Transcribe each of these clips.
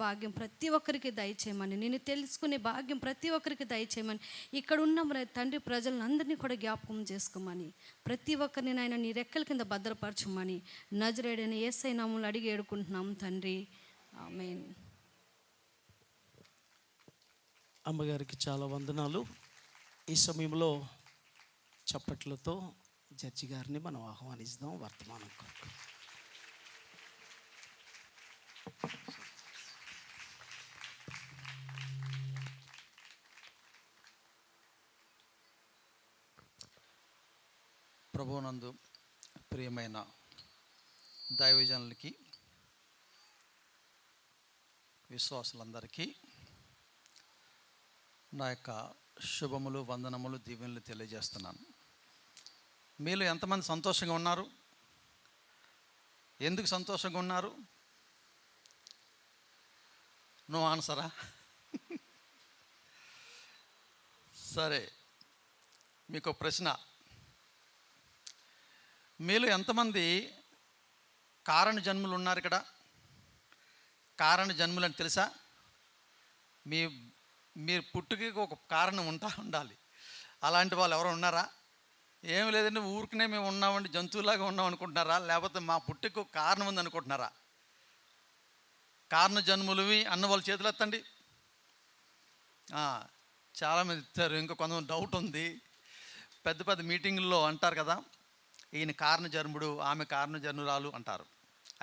భాగ్యం ప్రతి ఒక్కరికి దయచేయమని, నేను తెలుసుకునే భాగ్యం ప్రతి ఒక్కరికి దయచేయమని, ఇక్కడ ఉన్న తండ్రి ప్రజలందరినీ కూడా జ్ఞాపకం చేసుకోమని, ప్రతి ఒక్కరిని నాయన నీ రెక్కల కింద భద్రపరచమని నజరేయుడైన యేసయ్య నామములో అడిగి ఏడుకుంటున్నాం తండ్రి, ఆమేన్. అమ్మగారికి చాలా వందనాలు. ఈ సమయంలో చప్పట్లతో జడ్జి గారిని మనం ఆహ్వానిస్తాం వర్తమానం కొరకు. ప్రభువునందు ప్రియమైన దైవజనులకి, విశ్వాసులందరికీ నా యొక్క శుభములు, వందనములు, దీవెనలు తెలియజేస్తున్నాను. మీలో ఎంతమంది సంతోషంగా ఉన్నారు? ఎందుకు సంతోషంగా ఉన్నారు? నో ఆన్సరా? సరే, మీకు ప్రశ్న. మీలో ఎంతమంది కారణ జన్ములు ఉన్నారు ఇక్కడ? కారణ జన్ములు అని తెలుసా? మీరు పుట్టుకకి ఒక కారణం ఉండాలి. అలాంటి వాళ్ళు ఎవరు ఉన్నారా? ఏమి లేదండి, ఊరికనే మేము ఉన్నామండి, జంతువులాగా ఉన్నాం అనుకుంటున్నారా? లేకపోతే మా పుట్టుకు ఒక కారణం ఉంది అనుకుంటున్నారా? కారణ జన్ములవి అన్న వాళ్ళ చేతులు ఎత్తండి. చాలామంది ఇస్తారు. ఇంకా కొంతమంది డౌట్ ఉంది. పెద్ద పెద్ద మీటింగుల్లో అంటారు కదా, ఈయన కారణ జన్ముడు, ఆమె కారణ జన్మురాలు అంటారు.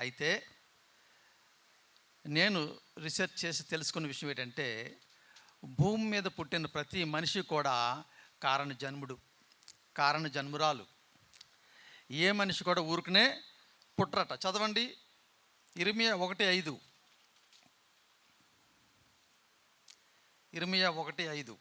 అయితే నేను రీసెర్చ్ చేసి తెలుసుకున్న విషయం ఏంటంటే, భూమి మీద పుట్టిన ప్రతి మనిషి కూడా కారణ జన్ముడు, కారణ జన్మురాలు. ఏ మనిషి కూడా ఊరికనే పుట్టరట. చదవండి, ఇర్మియా 1:5. ఇర్మియా 1:5.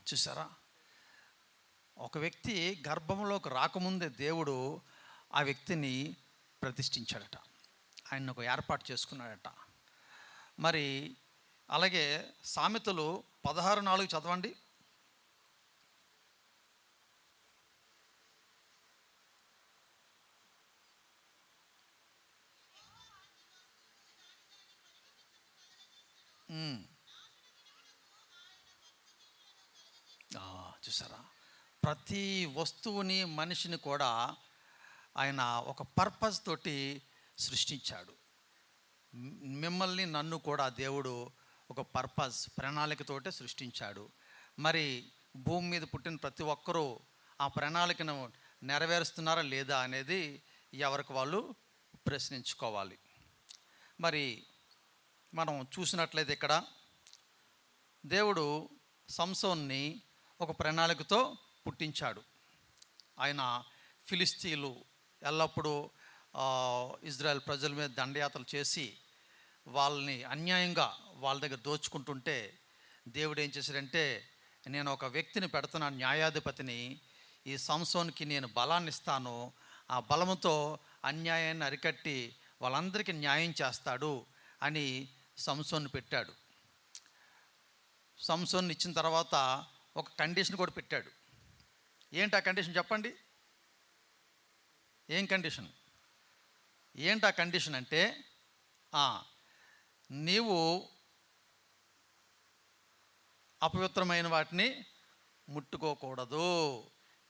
చూసారా, ఒక వ్యక్తి గర్భంలోకి రాకముందే దేవుడు ఆ వ్యక్తిని ప్రతిష్ఠించాడట, ఆయన ఒక ఏర్పాటు చేసుకున్నాడట. మరి అలాగే సామెతలు 16:4 చదవండి. చూసారా, ప్రతి వస్తువుని, మనిషిని కూడా ఆయన ఒక పర్పస్ తోటి సృష్టించాడు. మిమ్మల్ని, నన్ను కూడా దేవుడు ఒక పర్పస్, ప్రణాళికతోటే సృష్టించాడు. మరి భూమి మీద పుట్టిన ప్రతి ఒక్కరూ ఆ ప్రణాళికను నెరవేరుస్తున్నారా లేదా అనేది ఎవరికి వాళ్ళు ప్రశ్నించుకోవాలి. మరి మనం చూసినట్లయితే ఇక్కడ దేవుడు సంసోన్ని ఒక ప్రణాళికతో పుట్టించాడు. ఆయన ఫిలిస్తీన్లు ఎల్లప్పుడూ ఇజ్రాయెల్ ప్రజల మీద దండయాత్రలు చేసి వాళ్ళని అన్యాయంగా వాళ్ళ దగ్గర దోచుకుంటుంటే దేవుడు ఏం చేశాడంటే, నేను ఒక వ్యక్తిని పెడుతున్నాను, న్యాయాధిపతిని, ఈ సంసోన్కి నేను బలాన్ని ఇస్తాను, ఆ బలముతో అన్యాయాన్ని అరికట్టి వాళ్ళందరికీ న్యాయం చేస్తాడు అని సంసోన్ని పెట్టాడు. సంసోన్ని ఇచ్చిన తర్వాత ఒక కండిషన్ కూడా పెట్టాడు. ఏంటి ఆ కండిషన్ చెప్పండి? ఏం కండిషన్? ఏంటి ఆ కండిషన్ అంటే, నీవు అపవిత్రమైన వాటిని ముట్టుకోకూడదు,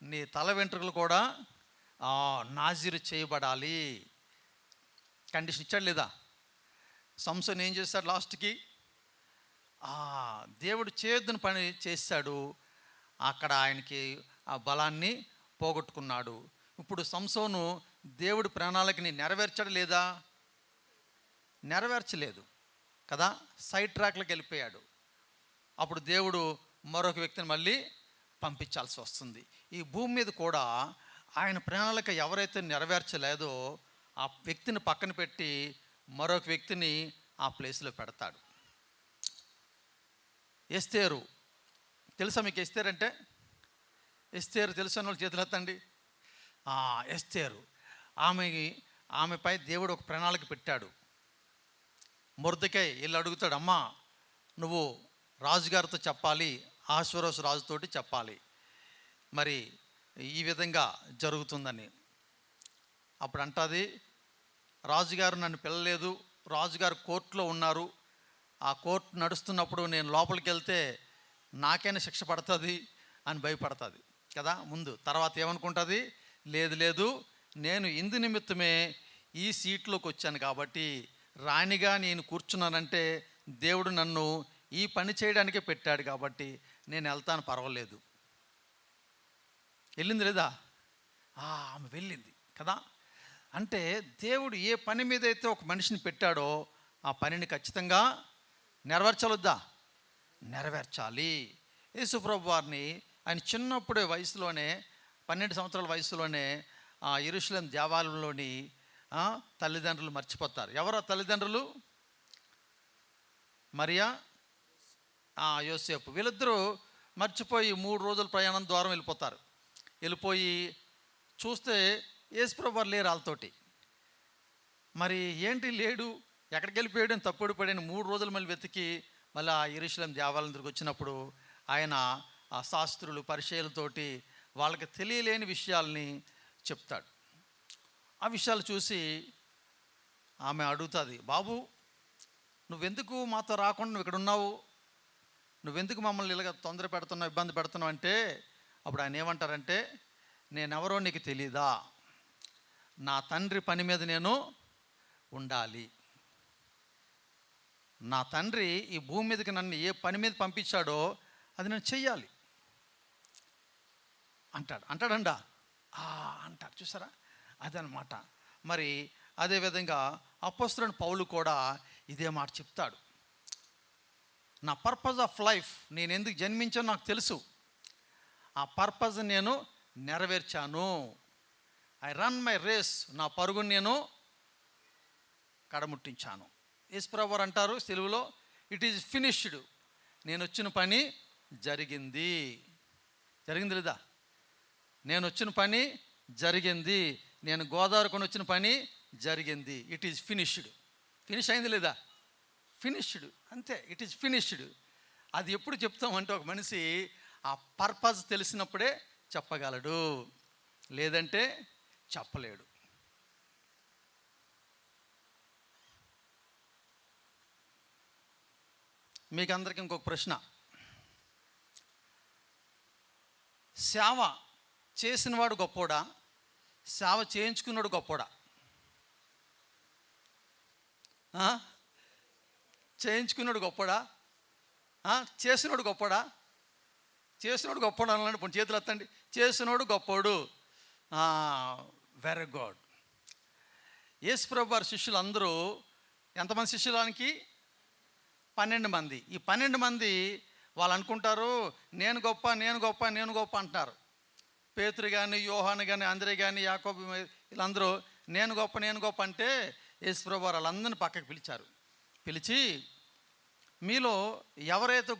నీ తల వెంట్రుకలు కూడా నాజీరు చేయబడాలి. కండిషన్ ఇచ్చాడు లేదా? సంసోన్ ఏం చేశాడు? లాస్ట్కి దేవుడు చేయొద్దని పని చేశాడు. అక్కడ ఆయనకి ఆ బలాన్ని పోగొట్టుకున్నాడు. ఇప్పుడు సంసోను దేవుడి ప్రణాళికని నెరవేర్చాడు లేదా? నెరవేర్చలేదు కదా, సైడ్ ట్రాక్లోకి వెళ్ళిపోయాడు. అప్పుడు దేవుడు మరొక వ్యక్తిని మళ్ళీ పంపించాల్సి వస్తుంది. ఈ భూమి మీద కూడా ఆయన ప్రణాళిక ఎవరైతే నెరవేర్చలేదో ఆ వ్యక్తిని పక్కన పెట్టి మరొక వ్యక్తిని ఆ ప్లేస్లో పెడతాడు. ఎస్తేరు తెలుసా మీకు? ఎస్తేరు అంటే, ఎస్తేరు తెలుసు అన్న వాళ్ళు చేతులు ఎత్తండి. ఎస్తేరు ఆమెపై దేవుడు ఒక ప్రణాళిక పెట్టాడు. మొర్దెకై వెళ్ళి అడుగుతాడు, అమ్మా నువ్వు రాజుగారితో చెప్పాలి, ఆశ్వరోషు రాజుతోటి చెప్పాలి, మరి ఈ విధంగా జరుగుతుందని. అప్పుడు అంటది, రాజుగారు నన్ను పిలవలేదు, రాజుగారు కోర్టులో ఉన్నారు, ఆ కోర్టు నడుస్తున్నప్పుడు నేను లోపలికి వెళ్తే నాకైనా శిక్ష పడుతుంది అని భయపడుతుంది కదా ముందు. తర్వాత ఏమనుకుంటుంది, లేదు లేదు, నేను ఇందు నిమిత్తమే ఈ సీట్లోకి వచ్చాను కాబట్టి, రాణిగా నేను కూర్చున్నానంటే దేవుడు నన్ను ఈ పని చేయడానికే పెట్టాడు కాబట్టి నేను వెళ్తాను, పర్వాలేదు. వెళ్ళింది లేదా? ఆమె వెళ్ళింది కదా. అంటే దేవుడు ఏ పని మీద అయితే ఒక మనిషిని పెట్టాడో ఆ పనిని ఖచ్చితంగా నెరవేర్చాలొద్దా? నెరవేర్చాలి. యేసుప్రభు వారిని ఆయన చిన్నప్పుడే వయసులోనే 12 సంవత్సరాల వయసులోనే యెరూషలేము దేవాలయంలోని తల్లిదండ్రులు మర్చిపోతారు. ఎవరు తల్లిదండ్రులు? మరియా, యోసేపు. వీళ్ళిద్దరూ మర్చిపోయి 3 రోజుల ప్రయాణం దూరం వెళ్ళిపోతారు. వెళ్ళిపోయి చూస్తే యేసుప్రభు వారు లేరు వాళ్ళతోటి. మరి ఏంటి లేడు, ఎక్కడికి వెళ్ళిపోయాడు అని తప్పుడు పడిన 3 రోజులు మళ్ళీ వెతికి మళ్ళీ ఆ యెరూషలేము దేవాలయం దగ్గరికి వచ్చినప్పుడు ఆయన ఆ శాస్త్రులు పరిచయులతోటి వాళ్ళకి తెలియలేని విషయాల్ని చెప్తాడు. ఆ విషయాలు చూసి ఆమె అడుగుతుంది, బాబు నువ్వెందుకు మాతో రాకుండా నువ్వు ఇక్కడ ఉన్నావు, నువ్వెందుకు మమ్మల్ని ఇలాగ తొందర పెడుతున్నావు, ఇబ్బంది పెడుతున్నావు అంటే, అప్పుడు ఆయన ఏమంటారంటే, నేనెవరో నీకు తెలీదా, నా తండ్రి పని మీద నేను ఉండాలి, నా తండ్రి ఈ భూమి మీదకి నన్ను ఏ పని మీద పంపించాడో అది నేను చెయ్యాలి అంటాడండా అంటాడు. చూసారా, అదనమాట. మరి అదేవిధంగా అపోస్తలుడైన పౌలు కూడా ఇదే మాట చెప్తాడు. నా పర్పస్ ఆఫ్ లైఫ్, నేను ఎందుకు జన్మించానో నాకు తెలుసు, ఆ పర్పస్ నేను నెరవేర్చాను. ఐ రన్ మై రేస్, నా పరుగును నేను కడముట్టించాను. యేసుప్రభు వారు అంటారు తెలుగులో, ఇట్ ఈజ్ ఫినిష్డ్, నేను వచ్చిన పని జరిగింది. జరిగింది లేదా? నేను వచ్చిన పని జరిగింది, నేను గోదావరి కొని వచ్చిన పని జరిగింది. It is finished. ఫినిష్ అయింది లేదా? ఫినిష్డ్, అంతే. It is finished. అది ఎప్పుడు చెప్తామంటే ఒక మనిషి ఆ పర్పస్ తెలిసినప్పుడే చెప్పగలడు, లేదంటే చెప్పలేడు. మీకు అందరికీ ఇంకొక ప్రశ్న, సేవ చేసినవాడు గొప్పోడా, సేవ చేయించుకున్నాడు గొప్పోడా? చేయించుకున్నాడు గొప్పడా, చేసినోడు గొప్పడా? చేసినోడు గొప్పడు అన్నాడు. ఇప్పుడు చేతులు ఎత్తండి. చేసినోడు గొప్పోడు. Very good. యేసుప్రభు వారి శిష్యులు అందరూ ఎంతమంది శిష్యులానికి? 12 మంది. ఈ 12 మంది వాళ్ళు అనుకుంటారు నేను గొప్ప, నేను గొప్ప, నేను గొప్ప అంటున్నారు. పేతురు కానీ, యోహాను కానీ, అంద్రే కానీ, యాకోబు, వీళ్ళందరూ నేను గొప్ప, నేను గొప్ప అంటే యేసుప్రభు వారు వాళ్ళందరినీ పక్కకి పిలిచారు. పిలిచి, మీలో ఎవరైతే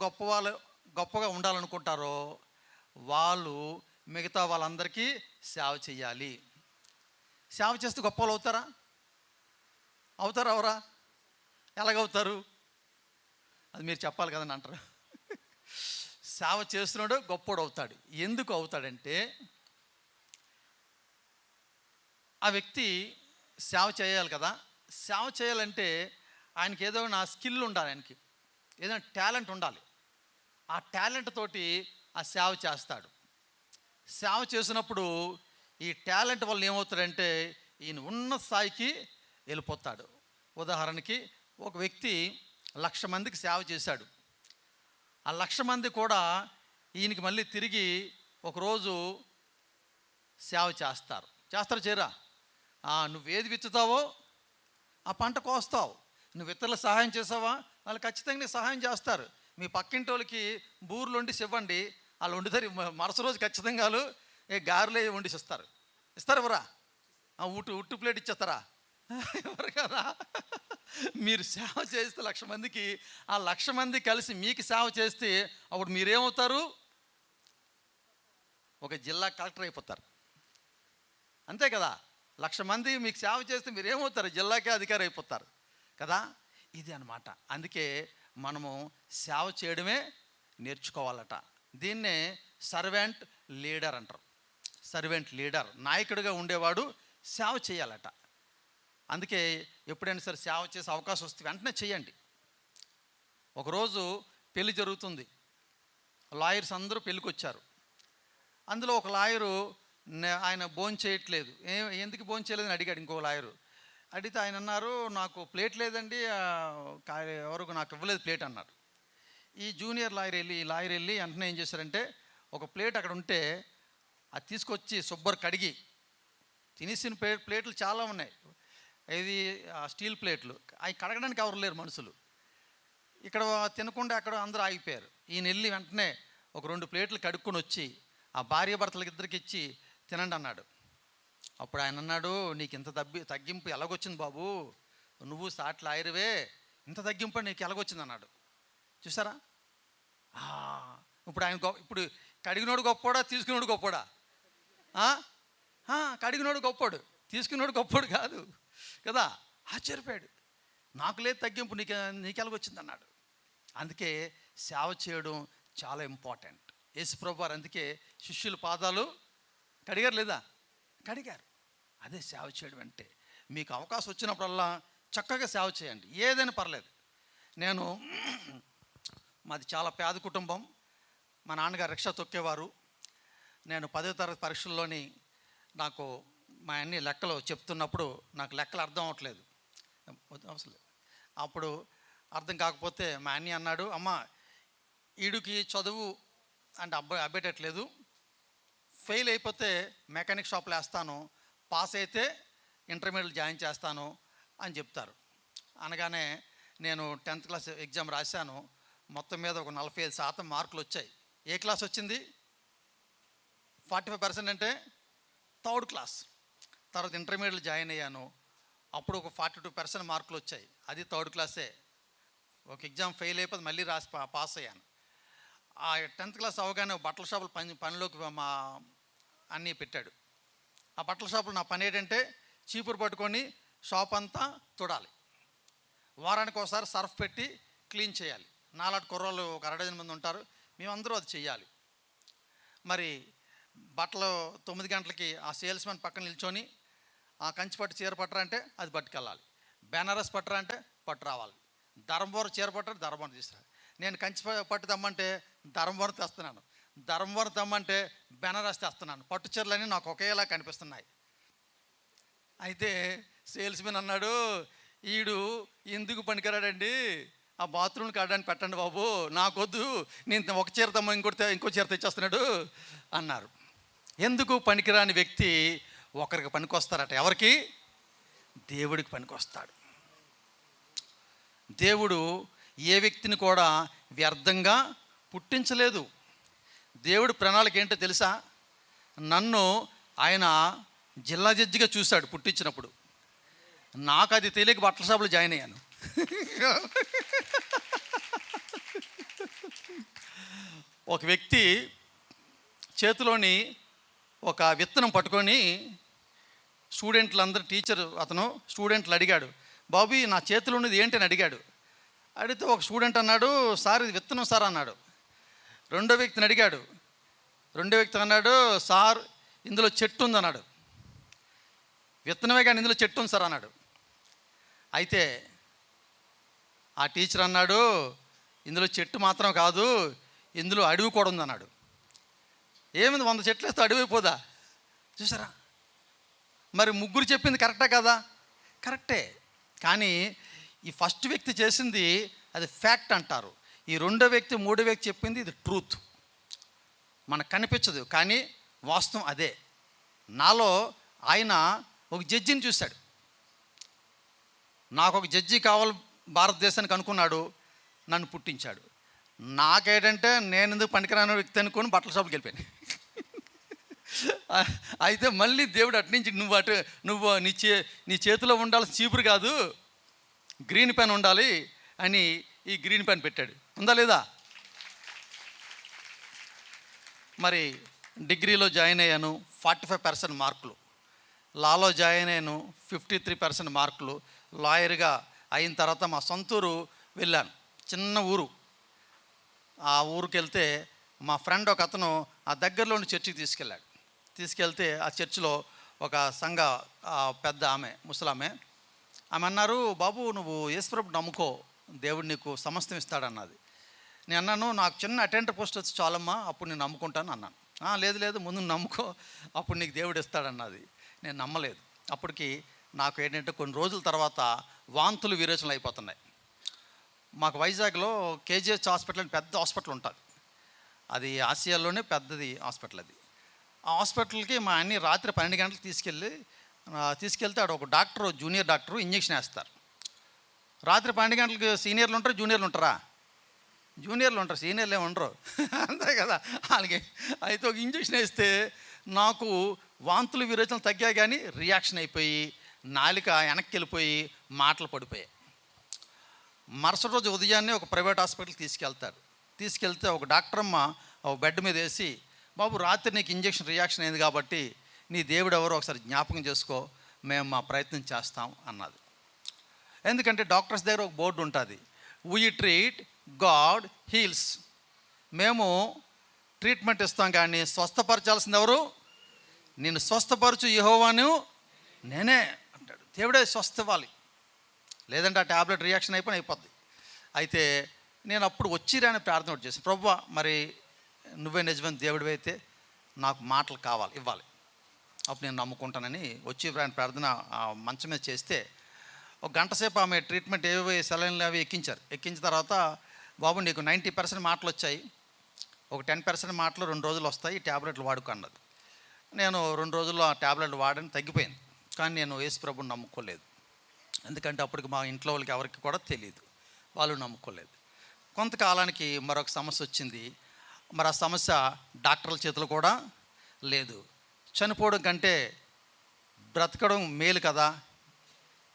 గొప్పగా ఉండాలనుకుంటారో వాళ్ళు మిగతా వాళ్ళందరికీ సేవ చేయాలి. సేవ చేస్తే గొప్ప వాళ్ళు అవుతారా? అవుతారా? అవరా? ఎలాగవుతారు? అది మీరు చెప్పాలి కదండి అంటారు. సేవ చేస్తున్నాడు గొప్పోడు అవుతాడు. ఎందుకు అవుతాడంటే, ఆ వ్యక్తి సేవ చేయాలి కదా. సేవ చేయాలంటే ఆయనకి ఏదో నా స్కిల్ ఉండాలి, ఆయనకి ఏదైనా టాలెంట్ ఉండాలి. ఆ టాలెంట్ తోటి ఆ సేవ చేస్తాడు. సేవ చేసినప్పుడు ఈ టాలెంట్ వల్ల ఏమవుతాడంటే ఈయన ఉన్నత స్థాయికి వెళ్ళిపోతాడు. ఉదాహరణకి ఒక వ్యక్తి 1,00,000 మందికి సేవ చేశాడు. ఆ 1,00,000 మంది కూడా ఈయనకి మళ్ళీ తిరిగి ఒకరోజు సేవ చేస్తారు. చేయరా? నువ్వేది విత్తుతావో ఆ పంట కోస్తావు. నువ్వు ఇతరులకు సహాయం చేసావా, వాళ్ళు ఖచ్చితంగా నీకు సహాయం చేస్తారు. మీ పక్కింటి వాళ్ళకి బూర్లు వండిసి ఇవ్వండి, వాళ్ళు వండుతారు. మరుసటి రోజు ఖచ్చితంగా వాళ్ళు గారెలు వండిసి ఇస్తారు. ఎవరా? ఉట్టు ప్లేట్ ఇచ్చేస్తారా? ఎవరు కదా. మీరు సేవ చేస్తే 1,00,000 మందికి, ఆ 1,00,000 మంది కలిసి మీకు సేవ చేస్తే అప్పుడు మీరేమవుతారు? ఒక జిల్లా కలెక్టర్ అయిపోతారు. అంతే కదా. 1,00,000 మంది మీకు సేవ చేస్తే మీరు ఏమవుతారు? జిల్లాకే అధికారి అయిపోతారు కదా. ఇది అన్నమాట. అందుకే మనము సేవ చేయడమే నేర్చుకోవాలట. దీన్నే సర్వెంట్ లీడర్ అంటారు. సర్వెంట్ లీడర్, నాయకుడిగా ఉండేవాడు సేవ చేయాలట. అందుకే ఎప్పుడైనా సరే సేవ చేసే అవకాశం వస్తే వెంటనే చేయండి. ఒకరోజు పెళ్లి జరుగుతుంది, లాయర్స్ అందరూ పెళ్ళికి వచ్చారు. అందులో ఒక లాయరు ఆయన భోజనం చేయట్లేదు. ఎందుకు భోజనం చేయలేదని అడిగాడు ఇంకో లాయరు. అడిగితే ఆయన అన్నారు, నాకు ప్లేట్ లేదండి, ఎవరికి నాకు ఇవ్వలేదు ప్లేట్ అన్నారు. ఈ జూనియర్ లాయర్ వెళ్ళి వెంటనే ఏం చేశారంటే, ఒక ప్లేట్ అక్కడ ఉంటే అది తీసుకొచ్చి శుభ్ర కడిగి, తినేసిన ప్లేట్లు చాలా ఉన్నాయి, ఇది స్టీల్ ప్లేట్లు, అవి కడగడానికి ఎవరు లేరు మనుషులు. ఇక్కడ తినకుండా అక్కడ అందరూ ఆగిపోయారు. ఈయన వెళ్ళి వెంటనే ఒక 2 ప్లేట్లు కడుక్కొని వచ్చి ఆ భార్య భర్తలకు ఇద్దరికి ఇచ్చి తినండి అన్నాడు. అప్పుడు ఆయన అన్నాడు, నీకు ఇంత తగ్గింపు ఎలాగొచ్చింది బాబు, నువ్వు సాటి లాయరువే, ఇంత తగ్గింపు నీకు ఎలాగొచ్చింది అన్నాడు. చూసారా? ఇప్పుడు ఆయన ఇప్పుడు కడిగినోడు గొప్పోడా, తీసుకున్నాడు గొప్పోడా? కడిగినోడు గొప్పోడు, తీసుకున్నాడు గొప్పోడు కాదు కదా. ఆశ్చర్యపోయాడు, నాకు లేదు తగ్గింపు, నీకు ఎలాగొచ్చింది అన్నాడు. అందుకే సేవ చేయడం చాలా ఇంపార్టెంట్. యేసుప్రభు వారు అందుకే శిష్యుల పాదాలు కడిగారు లేదా? కడిగారు. అదే సేవ చేయడం అంటే. మీకు అవకాశం వచ్చినప్పుడల్లా చక్కగా సేవ చేయండి, ఏదైనా పర్లేదు. మాది చాలా పేద కుటుంబం. మా నాన్నగారు రిక్షా తొక్కేవారు. నేను 10వ తరగతి పరీక్షల్లోని నాకు మా అన్ని లెక్కలు చెప్తున్నప్పుడు నాకు లెక్కలు అర్థం అవ్వట్లేదు, అవసరం లేదు. అప్పుడు అర్థం కాకపోతే మా అన్ని అన్నాడు, అమ్మ ఈడుకి చదువు అంటే అబ్బేటట్లేదు, ఫెయిల్ అయిపోతే మెకానిక్ షాప్లో వేస్తాను, పాస్ అయితే ఇంటర్మీడియట్ జాయిన్ చేస్తాను అని చెప్తారు. అనగానే నేను 10th క్లాస్ ఎగ్జామ్ రాశాను. మొత్తం మీద ఒక 45% మార్కులు వచ్చాయి. ఏ క్లాస్ వచ్చింది? 45% అంటే 3rd క్లాస్. తర్వాత ఇంటర్మీడియట్ జాయిన్ అయ్యాను, అప్పుడు ఒక 42% మార్కులు వచ్చాయి, అది 3rd క్లాసే. ఒక ఎగ్జామ్ ఫెయిల్ అయిపోతే మళ్ళీ రాసి పాస్ అయ్యాను. ఆ 10th క్లాస్ అవగానే బట్టల షాపులు పనిలోకి మా అన్నీ పెట్టాడు. ఆ బట్టల షాపులు నా పని ఏంటంటే చీపురు పట్టుకొని షాప్ అంతా తుడాలి, వారానికి ఒకసారి సర్ఫ్ పెట్టి క్లీన్ చేయాలి. నాలాంటి కుర్రోళ్ళు ఒక 60 మంది ఉంటారు, మేమందరూ అది చెయ్యాలి. మరి బట్టలు 9 గంటలకి ఆ సేల్స్మెన్ పక్కన నిల్చొని ఆ కంచి పట్టు చీర పట్టరా అంటే అది పట్టుకెళ్ళాలి, బెనారస్ పట్టరా అంటే పట్టు రావాలి, ధర్మవరం చీర పట్టరా ధర్మవరం తీసుకురావాలి. నేను కంచి పట్టు తెమ్మంటే ధర్మవరం తెస్తున్నాను, ధర్మవరం తెమ్మంటే బెనారస్ తెస్తున్నాను. పట్టు చీరలన్నీ నాకు ఒకేలా కనిపిస్తున్నాయి. అయితే సేల్స్మెన్ అన్నాడు, ఈడు ఎందుకు పనికిరాడండి, ఆ బాత్రూమ్ కాడడానికి పెట్టండి బాబు, నాకొద్దు, నేను ఒక చీర తెమ్మ ఇంకో చీర తెచ్చేస్తున్నాడు అన్నారు. ఎందుకు పనికిరాని వ్యక్తి ఒకరికి పనికొస్తారట. ఎవరికి? దేవుడికి పనికొస్తాడు. దేవుడు ఏ వ్యక్తిని కూడా వ్యర్థంగా పుట్టించలేదు. దేవుడు ప్రణాళిక ఏంటో తెలుసా? నన్ను ఆయన జిల్లా జడ్జిగా చూశాడు పుట్టించినప్పుడు. నాకు అది తెలియక బట్టల షాపులో జాయిన్ అయ్యాను. ఒక వ్యక్తి చేతిలోని ఒక విత్తనం పట్టుకొని స్టూడెంట్లు అడిగాడు, బాబు నా చేతిలో ఉన్నది ఏంటని అడిగాడు. అడిగితే ఒక స్టూడెంట్ అన్నాడు, సార్ ఇది విత్తనం సార్ అన్నాడు. రెండో వ్యక్తిని అడిగాడు, రెండో వ్యక్తి అన్నాడు, సార్ ఇందులో చెట్టు ఉందన్నాడు. విత్తనమే కానీ ఇందులో చెట్టు ఉంది సార్ అన్నాడు. అయితే ఆ టీచర్ అన్నాడు, ఇందులో చెట్టు మాత్రం కాదు, ఇందులో అడవి కూడా ఉందన్నాడు. ఏమింది 100 చెట్లు వేస్తే అడవి అయిపోదా? చూసారా? మరి ముగ్గురు చెప్పింది కరెక్టే కదా? కరెక్టే. కానీ ఈ ఫస్ట్ వ్యక్తి చేసింది అది ఫ్యాక్ట్ అంటారు. ఈ రెండో వ్యక్తి మూడో వ్యక్తి చెప్పింది ఇది ట్రూత్. మనకు కనిపించదు కానీ వాస్తవం అదే. నాలో ఆయన ఒక జడ్జిని చూశాడు. నాకు ఒక జడ్జి కావాలి భారతదేశానికి అనుకున్నాడు, నన్ను పుట్టించాడు. నాకేంటంటే నేను ఎందుకు పనికిరాని వ్యక్తి అనుకొని బట్టల షాప్కి వెళ్ళిపోయాను. అయితే మళ్ళీ దేవుడు అట్నుంచి నువ్వు నీ చేతిలో ఉండాల్సిన చీపురు కాదు, గ్రీన్ పెన్ ఉండాలి అని ఈ గ్రీన్ పెన్ పెట్టాడు. ఉందా లేదా? మరి డిగ్రీలో జాయిన్ అయ్యాను, 45% మార్కులు. లాలో జాయిన్ అయ్యాను, 53% మార్కులు. లాయర్గా అయిన తర్వాత మా సొంతూరు వెళ్ళాను. చిన్న ఊరు. ఆ ఊరికి వెళ్తే మా ఫ్రెండ్ ఒక అతను ఆ దగ్గరలోని చర్చికి తీసుకెళ్తే ఆ చర్చిలో ఒక సంఘ పెద్ద ఆమె, ముసలామె, ఆమె అన్నారు, బాబు నువ్వు యేసుప్రభు నమ్ముకో, దేవుడు నీకు సమస్తం ఇస్తాడన్నది. నేను అన్నాను, నాకు చిన్న అటెండర్ పోస్ట్ వచ్చి చాలమ్మా, అప్పుడు నేను నమ్ముకుంటాను అన్నాను. లేదు ముందు నమ్ముకో, అప్పుడు నీకు దేవుడు ఇస్తాడన్నది. నేను నమ్మలేదు. అప్పటికి నాకు ఏంటంటే కొన్ని రోజుల తర్వాత వాంతులు విరేచనలు అయిపోతున్నాయి. మాకు వైజాగ్లో కేజీహెచ్ హాస్పిటల్ అని పెద్ద హాస్పిటల్ ఉంటుంది. అది ఆసియాలోనే పెద్దది హాస్పిటల్ అది. ఆ హాస్పిటల్కి మా అన్ని రాత్రి 12 గంటలకు తీసుకెళ్తే ఆడ ఒక డాక్టర్, జూనియర్ డాక్టరు ఇంజక్షన్ వేస్తారు. రాత్రి 12 గంటలకు సీనియర్లు ఉంటారు, జూనియర్లు ఉంటారా? జూనియర్లు ఉంటారు, సీనియర్లు ఏమి ఉండరు. అంతే కదా వాళ్ళకి. అయితే ఒక ఇంజక్షన్ వేస్తే నాకు వాంతులు విరేచనలు తగ్గాయి, కానీ రియాక్షన్ అయిపోయి నాలిక వెనక్కి వెళ్ళిపోయి మాటలు పడిపోయాయి. మరుసటి రోజు ఉదయాన్నే ఒక ప్రైవేట్ హాస్పిటల్కి తీసుకెళ్తే ఒక డాక్టర్ అమ్మ ఒక బెడ్ మీద వేసి, బాబు రాత్రి నీకు ఇంజక్షన్ రియాక్షన్ అయింది కాబట్టి నీ దేవుడు ఎవరో ఒకసారి జ్ఞాపకం చేసుకో, మేము మా ప్రయత్నం చేస్తాం అన్నది. ఎందుకంటే డాక్టర్స్ దగ్గర ఒక బోర్డు ఉంటుంది, వీ ట్రీట్, గాడ్ హీల్స్. మేము ట్రీట్మెంట్ ఇస్తాం, కానీ స్వస్థపరచాల్సింది ఎవరు? నేను స్వస్థపరచు యెహోవాను నేనే అంటాడు. దేవుడే స్వస్థ ఇవ్వాలి, లేదంటే ఆ ట్యాబ్లెట్ రియాక్షన్ అయిపోద్ది. అయితే నేను అప్పుడు వచ్చిరాని ప్రార్థన ఒకటి చేశాను, ప్రభువా మరి నువ్వే నిజమైన దేవుడివి అయితే నాకు మాటలు ఇవ్వాలి, అప్పుడు నేను నమ్ముకుంటానని వచ్చి ప్రార్థన మంచం మీద చేస్తే ఒక గంట సేపు ఆమె ట్రీట్మెంట్ ఏవి సెలైన్లు అవి ఎక్కించిన తర్వాత, బాబు నీకు 90% మాటలు వచ్చాయి, ఒక 10% మాటలు 2 రోజులు వస్తాయి, ఈ ట్యాబ్లెట్లు వాడుకో అన్నది. నేను 2 రోజుల్లో ఆ ట్యాబ్లెట్లు వాడని తగ్గిపోయింది. కానీ నేను యేసు ప్రభువుని నమ్ముకోలేదు. ఎందుకంటే అప్పటికి మా ఇంట్లో వాళ్ళకి ఎవరికి కూడా తెలియదు, వాళ్ళు నమ్ముకోలేదు. కొంతకాలానికి మరొక సమస్య వచ్చింది. మరి ఆ సమస్య డాక్టర్ల చేతులు కూడా లేదు. చనిపోవడం కంటే బ్రతకడం మేలు కదా,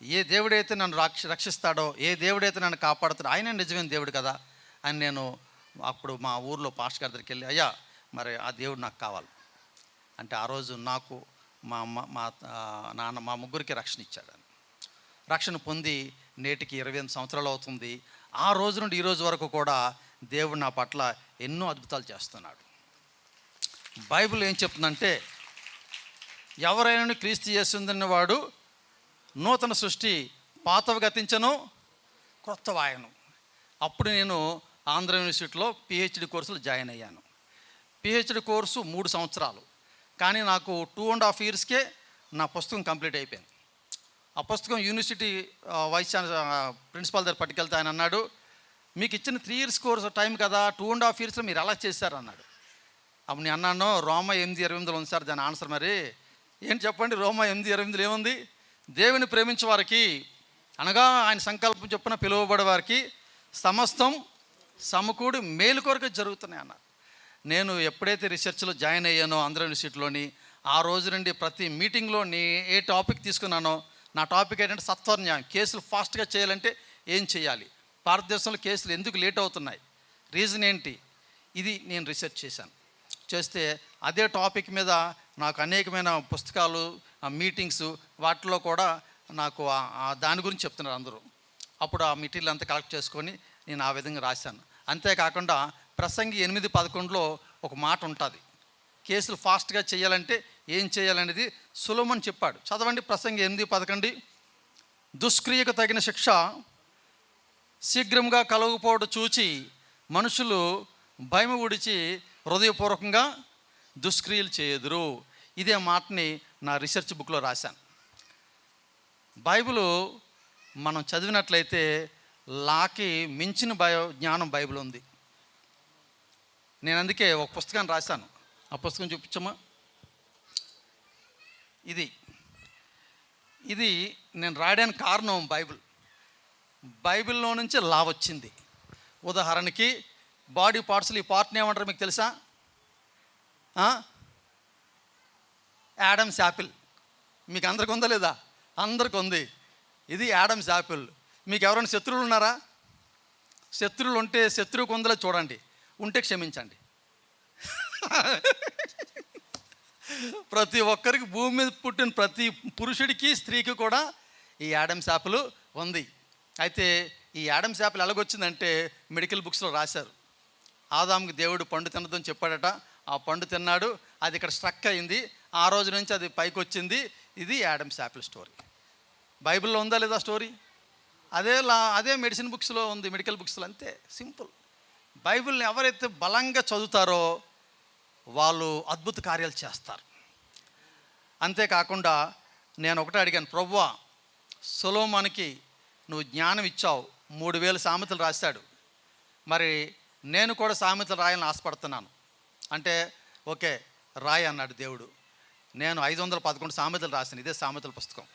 ఏ దేవుడైతే నన్ను రక్షిస్తాడో, ఏ దేవుడైతే నన్ను కాపాడుతాడో ఆయన నిజమైన దేవుడు కదా అని నేను అప్పుడు మా ఊర్లో పాస్టర్ గారి దగ్గరికి వెళ్ళి, అయ్యా మరి ఆ దేవుడు నాకు కావాలి అంటే, ఆ రోజు నాకు మా అమ్మ, మా నాన్న, మా ముగ్గురికి రక్షణ ఇచ్చాడు. రక్షణ పొంది నేటికి 28 సంవత్సరాలు అవుతుంది. ఆ రోజు నుండి ఈ రోజు వరకు కూడా దేవుడు నా పట్ల ఎన్నో అద్భుతాలు చేస్తున్నాడు. బైబిల్ ఏం చెప్తుందంటే, ఎవరైనా క్రీస్తు యేసుందన్న వాడు నూతన సృష్టి, పాతవి గతించను, క్రొత్త వాయను. అప్పుడు నేను ఆంధ్ర యూనివర్సిటీలో పిహెచ్డి కోర్సులో జాయిన్ అయ్యాను. పిహెచ్డి కోర్సు 3 సంవత్సరాలు, కానీ నాకు 2.5 ఇయర్స్కే నా పుస్తకం కంప్లీట్ అయిపోయింది. ఆ పుస్తకం యూనివర్సిటీ వైస్ ప్రిన్సిపాల్ దగ్గర పట్టుకెళ్తే ఆయన అన్నాడు, మీకు ఇచ్చిన 3 ఇయర్స్ కోర్సు టైం కదా, 2.5 ఇయర్స్లో మీరు ఎలా చేశారు అన్నాడు. అప్పుడు నేను అన్నాను, రోమా 8:28 ఉంది సార్ దాని ఆన్సర్. మరి ఏంటి చెప్పండి, రోమా 8:28 ఏముంది? దేవుని ప్రేమించే వారికి, అనగా ఆయన సంకల్పం చొప్పున పిలువబడే వారికి సమస్తం సమకూడి మేలు కొరకు జరుగుతున్నాయి అన్నారు. నేను ఎప్పుడైతే రీసెర్చ్లో జాయిన్ అయ్యానో ఆంధ్ర యూనివర్సిటీలోని, ఆ రోజు నుండి ప్రతి మీటింగ్లో ఏ టాపిక్ తీసుకున్నానో, నా టాపిక్ ఏంటంటే సత్వర న్యాయం. కేసులు ఫాస్ట్గా చేయాలంటే ఏం చేయాలి, భారతదేశంలో కేసులు ఎందుకు లేట్ అవుతున్నాయి, రీజన్ ఏంటి, ఇది నేను రీసెర్చ్ చేస్తే అదే టాపిక్ మీద నాకు అనేకమైన పుస్తకాలు, మీటింగ్స్, వాటిలో కూడా నాకు దాని గురించి చెప్తున్నారు అందరూ. అప్పుడు ఆ మెటీరియల్ అంతా కలెక్ట్ చేసుకొని నేను ఆ విధంగా రాశాను. అంతేకాకుండా ప్రసంగి 8:11లో ఒక మాట ఉంటుంది, కేసులు ఫాస్ట్గా చేయాలంటే ఏం చేయాలనేది సులభమని చెప్పాడు. చదవండి ప్రసంగి 8:11. దుష్క్రియకు తగిన శిక్ష శీఘ్రంగా కలగకపోవడం చూచి మనుషులు భయం విడిచి హృదయపూర్వకంగా దుష్క్రియలు చేయదురు. ఇదే మాటని నా రీసెర్చ్ బుక్లో రాశాను. బైబిలు మనం చదివినట్లయితే లాకి మించిన జ్ఞానం బైబిల్ ఉంది. నేను అందుకే ఒక పుస్తకాన్ని రాశాను. ఆ పుస్తకం చూపించమ్మా. ఇది నేను రాయడానికి కారణం బైబిల్లో నుంచి లా వచ్చింది. ఉదాహరణకి బాడీ పార్ట్స్లో ఈ పార్ట్ని ఏమంటారు మీకు తెలుసా? Adams Apple. మీకు అందరికి ఉందా లేదా? అందరికి ఉంది. ఇది యాడమ్స్ యాపిల్. మీకు ఎవరైనా శత్రువులు ఉన్నారా? శత్రువులు ఉంటే శత్రువుకు ఉందలే చూడండి, ఉంటే క్షమించండి. ప్రతి ఒక్కరికి భూమి మీద పుట్టిన ప్రతి పురుషుడికి స్త్రీకి కూడా ఈ యాడమ్స్ యాపిల్ ఉంది. అయితే ఈ యాడమ్స్ యాపిల్ ఎలాగొచ్చిందంటే మెడికల్ బుక్స్లో రాశారు. ఆదాముకి దేవుడు పండు తినదని చెప్పాడట, ఆ పండు తిన్నాడు, అది ఇక్కడ స్ట్రక్ అయింది, ఆ రోజు నుంచి అది పైకి వచ్చింది. ఇది యాడమ్స్ యాపిల్ స్టోరీ. బైబిల్లో ఉందా లేదా స్టోరీ? అదే మెడిసిన్ బుక్స్లో ఉంది, మెడికల్ బుక్స్లో. అంతే సింపుల్. బైబిల్ని ఎవరైతే బలంగా చదువుతారో వాళ్ళు అద్భుత కార్యాలు చేస్తారు. అంతేకాకుండా నేను ఒకటే అడిగాను, ప్రభువా సొలొమోనుకి నువ్వు జ్ఞానం ఇచ్చావు, 3000 సామెతలు రాశాడు, మరి నేను కూడా సామెతలు రాయాలని ఆశపడుతున్నాను అంటే, ఓకే రాయి అన్నాడు దేవుడు. నేను 511 సామెతలు రాశాను, ఇదే సామెతల పుస్తకం.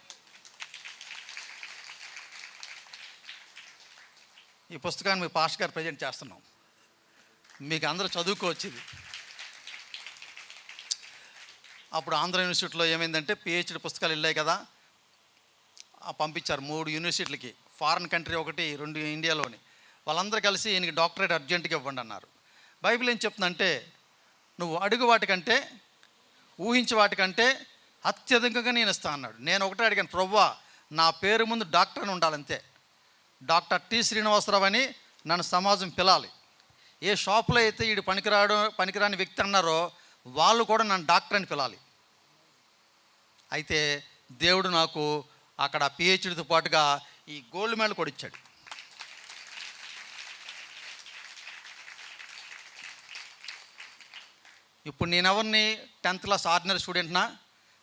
ఈ పుస్తకాన్ని మీ పాస్టర్ గారు ప్రజెంట్ చేస్తున్నాం, మీకు అందరూ చదువుకోవచ్చు ఇది. అప్పుడు ఆంధ్ర యూనివర్సిటీలో ఏమైందంటే పిహెచ్డి పుస్తకాలు వెళ్ళాయి కదా, పంపించారు 3 యూనివర్సిటీలకి, ఫారిన్ కంట్రీ ఒకటి, 2 ఇండియాలోని. వాళ్ళందరూ కలిసి ఈయనకి డాక్టరేట్ అర్జెంటుగా ఇవ్వండి అన్నారు. బైబిల్ ఏం చెప్తుందంటే, నువ్వు అడుగు వాటికంటే ఊహించే వాటికంటే అత్యధికంగా నేను ఇస్తాను అన్నాడు. నేను ఒకటే అడిగాను, ప్రభువా నా పేరు ముందు డాక్టర్ అని ఉండాలంతే. డాక్టర్ టి శ్రీనివాసరావు అని నన్ను సమాజం పిలాలి. ఏ షాపులో అయితే వీడు పనికిరాని వ్యక్తి అన్నారో వాళ్ళు కూడా నన్ను డాక్టర్ అని పిలాలి. అయితే దేవుడు నాకు అక్కడ పిహెచ్డితో పాటుగా ఈ గోల్డ్ మెడల్ కూడా ఇచ్చాడు. ఇప్పుడు నేనెవరిని 10th క్లాస్ ఆర్డినరీ స్టూడెంట్నా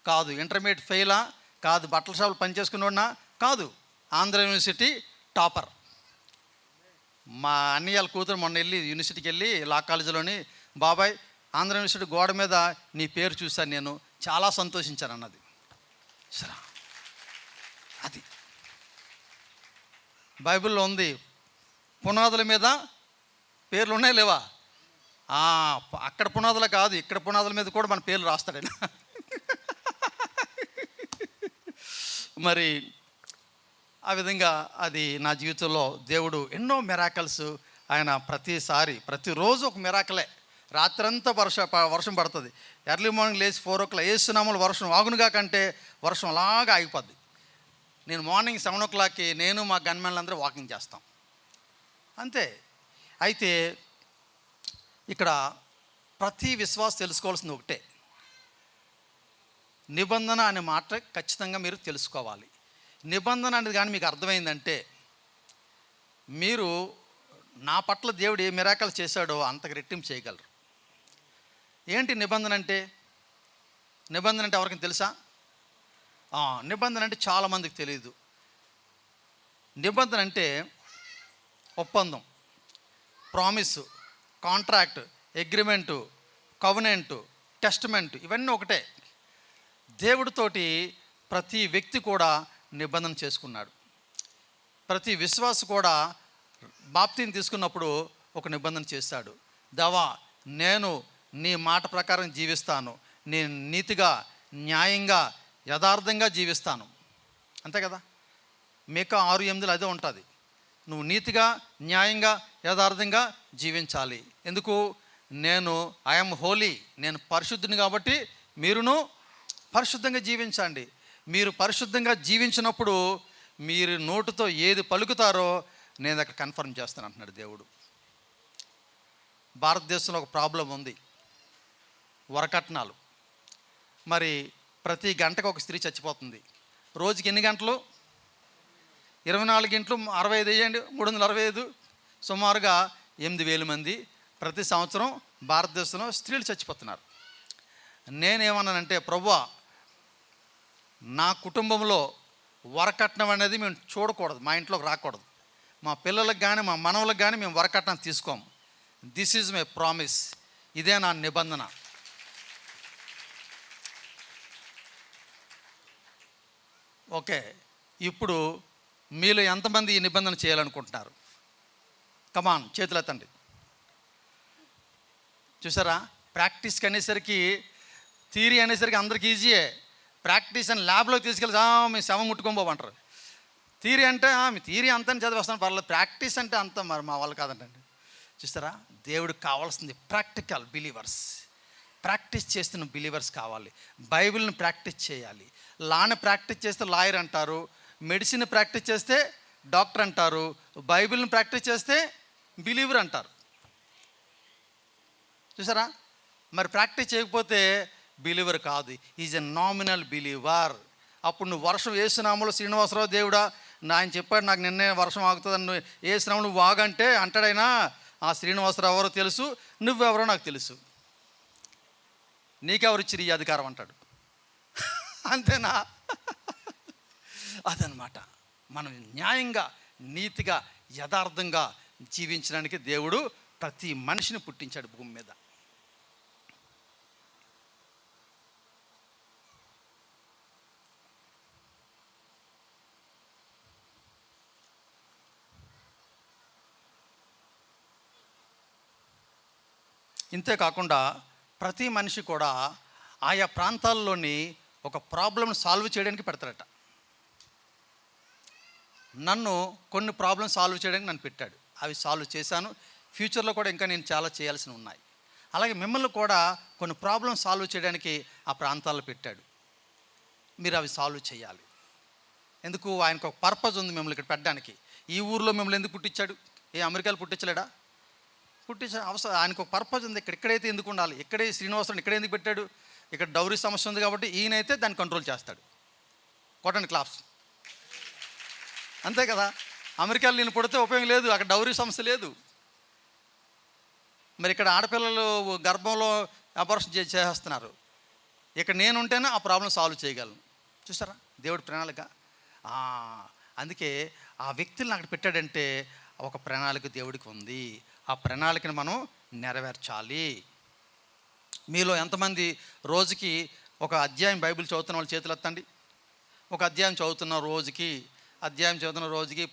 కాదు, ఇంటర్మీడియట్ ఫెయిలా కాదు, బట్టల షాపులు పనిచేసుకునేవాడినా కాదు, ఆంధ్ర యూనివర్సిటీ టాపర్. మా అన్నయ్యల కూతురు మొన్న వెళ్ళి యూనివర్సిటీకి వెళ్ళి లా కాలేజీలోని, బాబాయ్ ఆంధ్ర యూనివర్సిటీ గోడ మీద నీ పేరు చూశాను, నేను చాలా సంతోషించాను అన్నది. సరే, అది బైబిల్లో ఉంది. పునాదుల మీద పేర్లు ఉన్నాయి లేవా? అక్కడ పునాదులు కాదు, ఇక్కడ పునాదుల మీద కూడా మన పేర్లు రాస్తాడైనా. మరి ఆ విధంగా అది నా జీవితంలో దేవుడు ఎన్నో మిరాకల్స్ ఆయన ప్రతిరోజు ఒక మిరాకలే. రాత్రంతా వర్షం పడుతుంది, ఎర్లీ మార్నింగ్ లేచి 4 o'clock ఏసునామలు వర్షం ఆగునుగా కంటే వర్షం అలాగా ఆగిపోద్ది. నేను మార్నింగ్ 7 o'clockకి నేను మా గన్మెన్లు అందరూ వాకింగ్ చేస్తాం అంతే. అయితే ఇక్కడ ప్రతి విశ్వాసం తెలుసుకోవాల్సింది ఒకటే, నిబంధన అనే మాట ఖచ్చితంగా మీరు తెలుసుకోవాలి. నిబంధన అనేది కానీ మీకు అర్థమైందంటే, మీరు నా పట్ల దేవుడు ఏ మిరాకల్ చేశాడో అంతకు రెట్టింపు చేయగలరు. ఏంటి నిబంధన అంటే? నిబంధన అంటే ఎవరికి తెలుసా? నిబంధన అంటే చాలామందికి తెలియదు. నిబంధన అంటే ఒప్పందం, ప్రామిస్, కాంట్రాక్ట్, అగ్రిమెంటు, కవనెంటు, టెస్టమెంటు, ఇవన్నీ ఒకటే. దేవుడితోటి ప్రతి వ్యక్తి కూడా నిబంధన చేసుకున్నాడు. ప్రతి విశ్వాస కూడా బాప్తీని తీసుకున్నప్పుడు ఒక నిబంధన చేశాడు. దేవా నేను నీ మాట ప్రకారం జీవిస్తాను, నేను నీతిగా, న్యాయంగా, యథార్థంగా జీవిస్తాను. అంతే కదా, మీకా 6:8 అదే ఉంటుంది. నువ్వు నీతిగా, న్యాయంగా, యథార్థంగా జీవించాలి. ఎందుకు? ఐఎమ్ హోలీ, నేను పరిశుద్ధుని కాబట్టి మీరును పరిశుద్ధంగా జీవించండి. మీరు పరిశుద్ధంగా జీవించినప్పుడు మీరు నోటితో ఏది పలుకుతారో నేను అక్కడ కన్ఫర్మ్ చేస్తాను అంటున్నాడు దేవుడు. భారతదేశంలో ఒక ప్రాబ్లం ఉంది, వరకట్నాలు. మరి ప్రతి గంటకు ఒక స్త్రీ చచ్చిపోతుంది. రోజుకి ఎన్ని గంటలు? 24 గంటలు 65 వేయండి, 365, సుమారుగా 8,000 మంది ప్రతి సంవత్సరం భారతదేశంలో స్త్రీలు చచ్చిపోతున్నారు. నేనేమన్నానంటే, ప్రభువా నా కుటుంబంలో వరకట్నం అనేది మేము చూడకూడదు, మా ఇంట్లోకి రాకూడదు. మా పిల్లలకు కానీ మా మనవలకు కానీ మేము వరకట్నం తీసుకోము. దిస్ ఈజ్ మై ప్రామిస్, ఇదే నా నిబంధన. ఓకే, ఇప్పుడు మీలో ఎంతమంది ఈ నిబంధన చేయాలనుకుంటున్నారు? కమాన్, చేతులు ఎత్తండి. చూసారా, ప్రాక్టీస్కి అనేసరికి, థియరీ అనేసరికి అందరికి ఈజీయే. ప్రాక్టీస్ అని ల్యాబ్లోకి తీసుకెళ్ళి మీ శవం ముట్టుకోబోమంటారు. థియరీ అంటే మీ థియరీ అంతా చదివేస్తాను పర్లేదు, ప్రాక్టీస్ అంటే అంత మరి మా వాళ్ళు కాదంటండి. చూస్తారా, దేవుడికి కావాల్సింది ప్రాక్టికల్ బిలీవర్స్. ప్రాక్టీస్ చేస్తున్న బిలీవర్స్ కావాలి. బైబిల్ని ప్రాక్టీస్ చేయాలి. లాని ప్రాక్టీస్ చేస్తే లాయర్ అంటారు, మెడిసిన్ ప్రాక్టీస్ చేస్తే డాక్టర్ అంటారు, బైబిల్ని ప్రాక్టీస్ చేస్తే బిలీవర్ అంటారు. చూసారా? మరి ప్రాక్టీస్ చేయకపోతే బిలీవర్ కాదు, ఈజ్ ఎ నామినల్ బిలీవర్. అప్పుడు నువ్వు వర్షం ఏసునామలో శ్రీనివాసరావు దేవుడా ఆయన చెప్పాడు నాకు నిన్నే వర్షం ఆగుతుందని, నువ్వు ఏసునామలు నువ్వు ఆగంటే అంటాడైనా ఆ శ్రీనివాసరావు ఎవరో తెలుసు, నువ్వెవరో నాకు తెలుసు, నీకెవరు ఇచ్చిరి ఈ అధికారం అంటాడు. అంతేనా? అదనమాట. మనం న్యాయంగా, నీతిగా, యథార్థంగా జీవించడానికి దేవుడు ప్రతి మనిషిని పుట్టించాడు భూమి మీద. ఇంతే కాకుండా ప్రతి మనిషి కూడా ఆయా ప్రాంతాల్లోని ఒక ప్రాబ్లమ్ని సాల్వ్ చేయడానికి పెడతాడట. నన్ను కొన్ని ప్రాబ్లమ్స్ సాల్వ్ చేయడానికి నన్ను పెట్టాడు, అవి సాల్వ్ చేశాను. ఫ్యూచర్లో కూడా ఇంకా నేను చాలా చేయాల్సినవి ఉన్నాయి. అలాగే మిమ్మల్ని కూడా కొన్ని ప్రాబ్లమ్స్ సాల్వ్ చేయడానికి ఆ ప్రాంతాల్లో పెట్టాడు. మీరు అవి సాల్వ్ చేయాలి. ఎందుకు? ఆయనకు ఒక పర్పస్ ఉంది మిమ్మల్ని ఇక్కడ పెట్టడానికి. ఈ ఊరిలో మిమ్మల్ని ఎందుకు పుట్టించాడు? అమెరికాలో పుట్టించలేడా? పుట్టించాడు. అవసరం ఆయనకు ఒక పర్పస్ ఉంది. ఇక్కడైతే ఎందుకు ఉండాలి? ఇక్కడే శ్రీనివాసరావు ఇక్కడే ఎందుకు పెట్టాడు? ఇక్కడ డౌరీ సమస్య ఉంది కాబట్టి ఈయనైతే దాన్ని కంట్రోల్ చేస్తాడు. కొట్టండి క్లాప్స్. అంతే కదా? అమెరికాలో నేను పుడితే ఉపయోగం లేదు, అక్కడ డౌరీ సమస్య లేదు. మరి ఇక్కడ ఆడపిల్లలు గర్భంలో అబార్షన్ చేసేస్తున్నారు, ఇక్కడ నేను ఉంటేనే ఆ ప్రాబ్లం సాల్వ్ చేయగలను. చూసారా దేవుడి ప్రణాళిక? అందుకే ఆ వ్యక్తులను అక్కడ పెట్టాడంటే ఒక ప్రణాళిక దేవుడికి ఉంది. ఆ ప్రణాళికను మనం నెరవేర్చాలి. మీలో ఎంతమంది రోజుకి ఒక అధ్యాయం బైబిల్ చదువుతున్న వాళ్ళు చేతులు ఎత్తండి. ఒక అధ్యాయం చదువుతున్న రోజుకి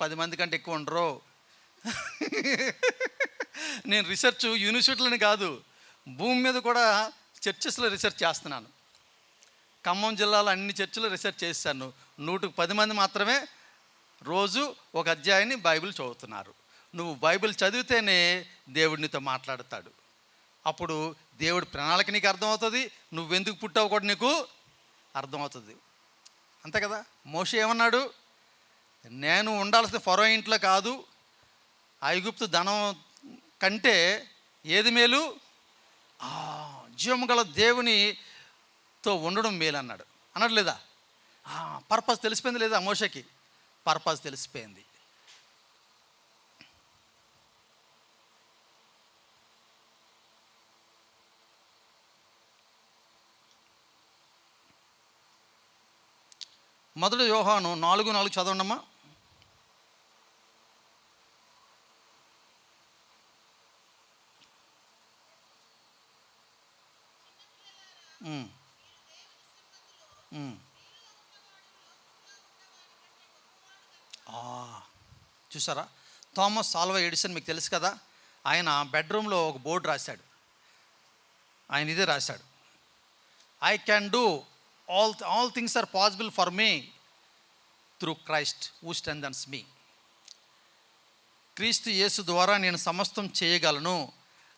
10 మంది కంటే ఎక్కువ ఉండరు. నేను రీసెర్చ్ యూనివర్సిటీలని కాదు, భూమి మీద కూడా చర్చెస్లో రీసెర్చ్ చేస్తున్నాను. ఖమ్మం జిల్లాలో అన్ని చర్చిలో రీసెర్చ్ చేశాను. 110 మంది మాత్రమే రోజు ఒక అధ్యాయాన్ని బైబిల్ చదువుతున్నారు. నువ్వు బైబిల్ చదివితేనే దేవుడు నీతో మాట్లాడతాడు. అప్పుడు దేవుడి ప్రణాళిక నీకు అర్థమవుతుంది, నువ్వెందుకు పుట్టావు కూడా నీకు అర్థమవుతుంది. అంతే కదా? మోషే ఏమన్నాడు? నేను ఉండాల్సిన ఫరో ఇంట్లో కాదు, ఐగుప్తు ధనం కంటే ఏది మేలు? జీవము గల దేవునితో ఉండడం మేలు అన్నాడు. అనట్లేదా? పర్పస్ తెలిసిపోయింది లేదా? మోషకి పర్పస్ తెలిసిపోయింది. మొదటి యోహాను 4:4 చదవండమ్మా. చూసారా? థామస్ ఆల్వా ఎడిసన్ మీకు తెలుసు కదా, ఆయన బెడ్రూమ్లో ఒక బోర్డు రాశాడు. ఆయన ఇదే రాశాడు, I can do all things are possible for me through Christ who strengthens me. క్రీస్తు యేసు ద్వారా నేను సమస్తం చేయగలను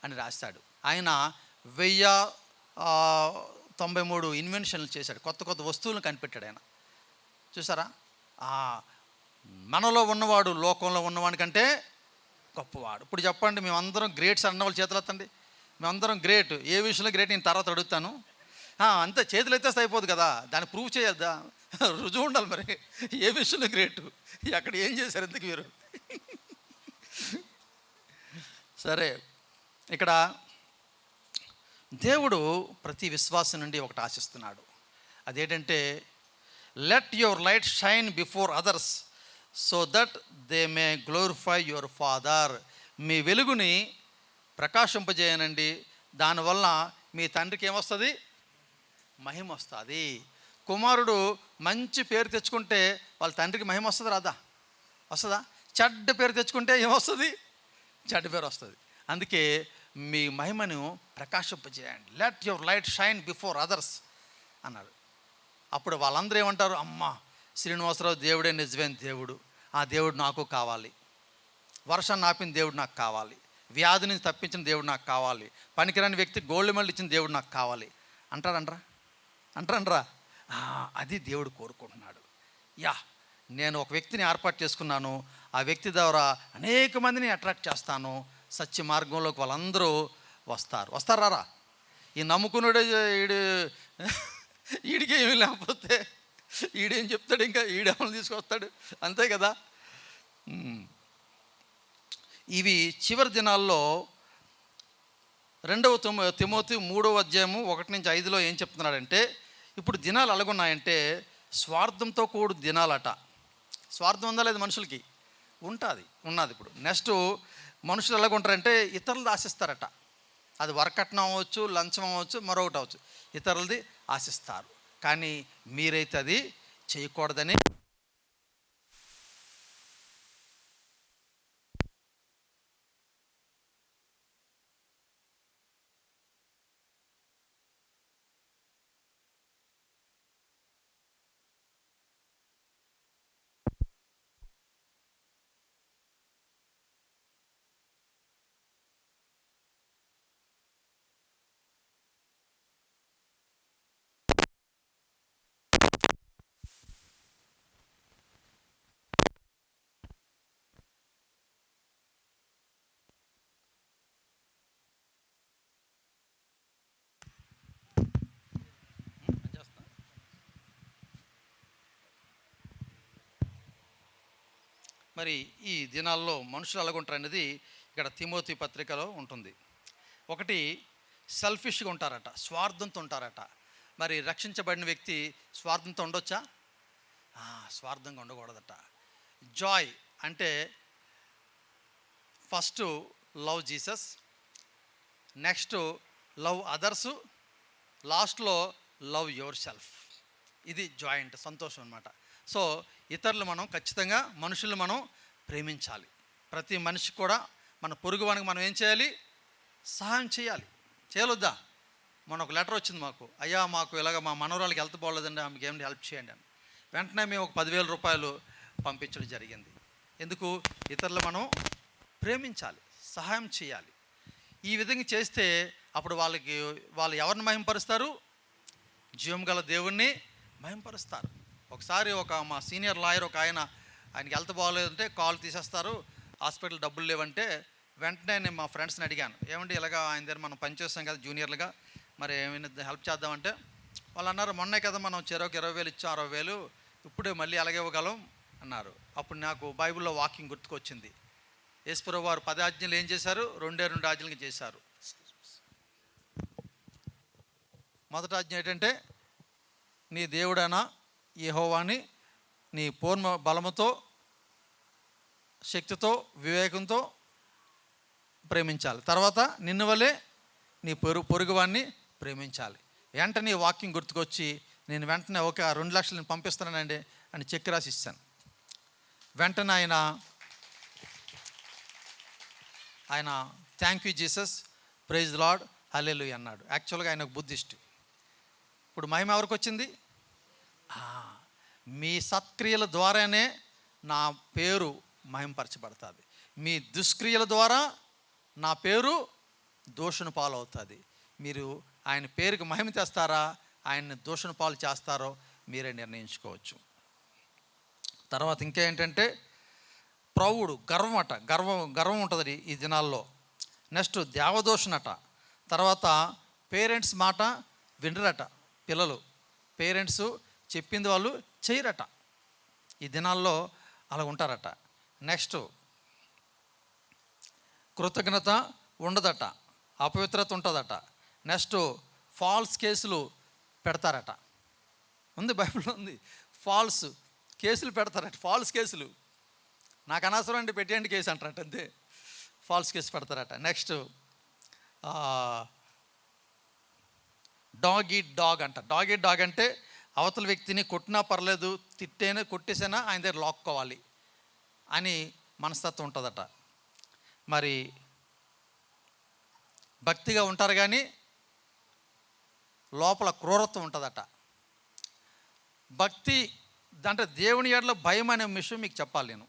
అని రాశాడు. ఆయన 1093 ఇన్వెన్షన్లు చేశాడు, కొత్త కొత్త వస్తువులను కనిపెట్టాడు ఆయన. చూసారా? మనలో ఉన్నవాడు లోకంలో ఉన్నవాడి కంటే గొప్పవాడు. ఇప్పుడు చెప్పండి, మేమందరం గ్రేట్స్ అన్న వాళ్ళు చేతులు ఎత్తండి. మేమందరం గ్రేట్. ఏ విషయంలో గ్రేట్ నేను తర్వాత అడుగుతాను. అంతే, చేతులు ఎత్తేస్తే అయిపోదు కదా, దాన్ని ప్రూవ్ చేయొద్దా? రుజువు ఉండాలి. మరి ఏ విషయంలో గ్రేటు, అక్కడ ఏం చేశారు ఎందుకు మీరు? సరే, ఇక్కడ దేవుడు ప్రతి విశ్వాసం నుండి ఒకటి ఆశిస్తున్నాడు. అదేంటంటే, let your light shine before others so that they may glorify your father. మీ వెలుగుని ప్రకాశింపజేయనండి, దానివల్ల మీ తండ్రికి ఏమొస్తుంది? మహిమ వస్తుంది. కుమారుడు మంచి పేరు తెచ్చుకుంటే వాళ్ళ తండ్రికి మహిమ వస్తుంది రాదా? వస్తుందా? చెడ్డ పేరు తెచ్చుకుంటే ఏమొస్తుంది? చెడ్డ పేరు వస్తుంది. అందుకే మీ మహిమను ప్రకాశింపజేయండి. Let your light shine before others అన్నాడు. అప్పుడు వాళ్ళందరూ ఏమంటారు? అమ్మ, శ్రీనివాసరావు దేవుడే నిజమైన దేవుడు, ఆ దేవుడు నాకు కావాలి. వర్షాన్ని ఆపిన దేవుడు నాకు కావాలి, వ్యాధి నుంచి తప్పించిన దేవుడు నాకు కావాలి, పనికిరాని వ్యక్తి గోల్డ్ మెడల్ ఇచ్చిన దేవుడు నాకు కావాలి అంటారంటరా. అది దేవుడు కోరుకుంటున్నాడు. నేను ఒక వ్యక్తిని ఏర్పాటు చేసుకున్నాను, ఆ వ్యక్తి ద్వారా అనేక మందిని అట్రాక్ట్ చేస్తాను, సత్య మార్గంలోకి వాళ్ళందరూ వస్తారా? ఈ నమ్ముకున్నాడే ఈడికి ఏమీ లేకపోతే ఈడేం చెప్తాడు, ఇంకా ఈడేమని తీసుకొస్తాడు, అంతే కదా. ఇవి చివరి దినాల్లో 2 తిమోతి 3:1-5 ఏం చెప్తున్నాడంటే, ఇప్పుడు దినాలు అలాగున్నాయంటే స్వార్థంతో కూడు దినాలట. స్వార్థం ఉందా లేదు మనుషులకి? ఉన్నది. ఇప్పుడు నెక్స్ట్ మనుషులు ఎలాగుంటారంటే ఇతరులది ఆశిస్తారట. అది వరకట్నం అవ్వచ్చు, లంచం అవ్వచ్చు, మరొకటి అవ్వచ్చు, ఇతరులది ఆశిస్తారు. కానీ మీరైతే అది చేయకూడదని మరి ఈ దినాల్లో మనుషులు ఎలాగుంటారు అనేది ఇక్కడ తిమోతి పత్రికలో ఉంటుంది. ఒకటి, సెల్ఫిష్గా ఉంటారట, స్వార్థంతో ఉంటారట. మరి రక్షించబడిన వ్యక్తి స్వార్థంతో ఉండొచ్చా? స్వార్థంగా ఉండకూడదట. జాయ్ అంటే first love Jesus, next love others, లాస్ట్లో లవ్ యువర్ సెల్ఫ్. ఇది జాయ్ అంటే సంతోషం అన్నమాట. సో ఇతరులు మనం ఖచ్చితంగా మనుషులు మనం ప్రేమించాలి. ప్రతి మనిషి కూడా మన పొరుగువానికి మనం ఏం చేయాలి? సహాయం చేయవద్దా? మొన్న ఒక లెటర్ వచ్చింది మాకు, అయ్యా మాకు ఇలాగ మా మనవరాలకి హెల్త్ బాగోలేదండి, ఆమెకి ఏమిటి హెల్ప్ చేయండి అని. వెంటనే మేము ఒక 10,000 రూపాయలు పంపించడం జరిగింది. ఎందుకు? ఇతరులు మనం ప్రేమించాలి, సహాయం చేయాలి. ఈ విధంగా చేస్తే అప్పుడు వాళ్ళు ఎవరిని మహింపరుస్తారు? జీవం గల దేవుణ్ణి మహింపరుస్తారు. ఒకసారి మా సీనియర్ లాయర్ ఆయనకి హెల్త్ బాగోలేదంటే కాల్ తీసేస్తారు, హాస్పిటల్ డబ్బులు లేవంటే వెంటనే నేను మా ఫ్రెండ్స్ని అడిగాను, ఏమంటే ఇలాగ ఆయన దగ్గర మనం పనిచేస్తాం కదా జూనియర్లుగా, మరి ఏమైనా హెల్ప్ చేద్దామంటే వాళ్ళు అన్నారు, మొన్నే కదా మనం చెరోకి 20,000 ఇచ్చాం, 60,000 ఇప్పుడే మళ్ళీ అలాగే ఇవ్వగలం అన్నారు. అప్పుడు నాకు బైబిల్లో వాకింగ్ గుర్తుకొచ్చింది. యేసుప్రభువు వారు 10 ఆజ్ఞలు ఏం చేశారు? 2 ఆజ్ఞలు చేశారు. మొదటి ఆజ్ఞ ఏంటంటే, నీ దేవుడైన యెహోవాని నీ పూర్ణ బలముతో, శక్తితో, వివేకంతో ప్రేమించాలి. తర్వాత నిన్ను వలే నీ పొరుగువాన్ని ప్రేమించాలి. వెంటనే వాక్యం గుర్తుకొచ్చి నేను వెంటనే 2 లక్షలు పంపిస్తున్నానండి అని చెక్ రాసి ఇస్తాను. వెంటనే ఆయన thank you Jesus, praise the lord, hallelujah అన్నాడు. యాక్చువల్గా ఆయన ఒక బుద్ధిస్ట్. ఇప్పుడు మహిమ ఎవరికి వచ్చింది? మీ సత్క్రియల ద్వారానే నా పేరు మహింపరచబడుతుంది. మీ దుష్క్రియల ద్వారా నా పేరు దూషణ పాలు అవుతుంది. మీరు ఆయన పేరుకి మహిమ తెస్తారా, ఆయన్ని దూషణ పాలు చేస్తారో మీరే నిర్ణయించుకోవచ్చు. తర్వాత ఇంకేంటంటే ప్రౌఢు, గర్వం ఉంటుంది ఈ దినాల్లో. నెక్స్ట్ దేవదూషణట. తర్వాత పేరెంట్స్ మాట వినరట. పిల్లలు పేరెంట్స్ చెప్పింది వాళ్ళు చేయరట. ఈ దినాల్లో అలా ఉంటారట. నెక్స్ట్ కృతజ్ఞత ఉండదట, అపవిత్రత ఉంటుందట. నెక్స్ట్ ఫాల్స్ కేసులు పెడతారట. ఉంది, బైబిల్లో ఉంది. ఫాల్స్ కేసులు పెడతారట. ఫాల్స్ కేసులు నాకు అనవసరం అండి, పెట్టేయండి కేసు అంటారట, అంతే. ఫాల్స్ కేసు పెడతారట. నెక్స్ట్ డాగ్ ఈట్ డాగ్ అంట. డాగ్ ఈట్ డాగ్ అంటే అవతల వ్యక్తిని కొట్టినా పర్లేదు, కొట్టేసినా ఆయన దగ్గర లాక్కోవాలి అని మనస్తత్వం ఉంటుందట. మరి భక్తిగా ఉంటారు కానీ లోపల క్రూరత్వం ఉంటుందట. భక్తి అంటే దేవుని ఏడలో భయం అనే విషయం మీకు చెప్పాలి నేను.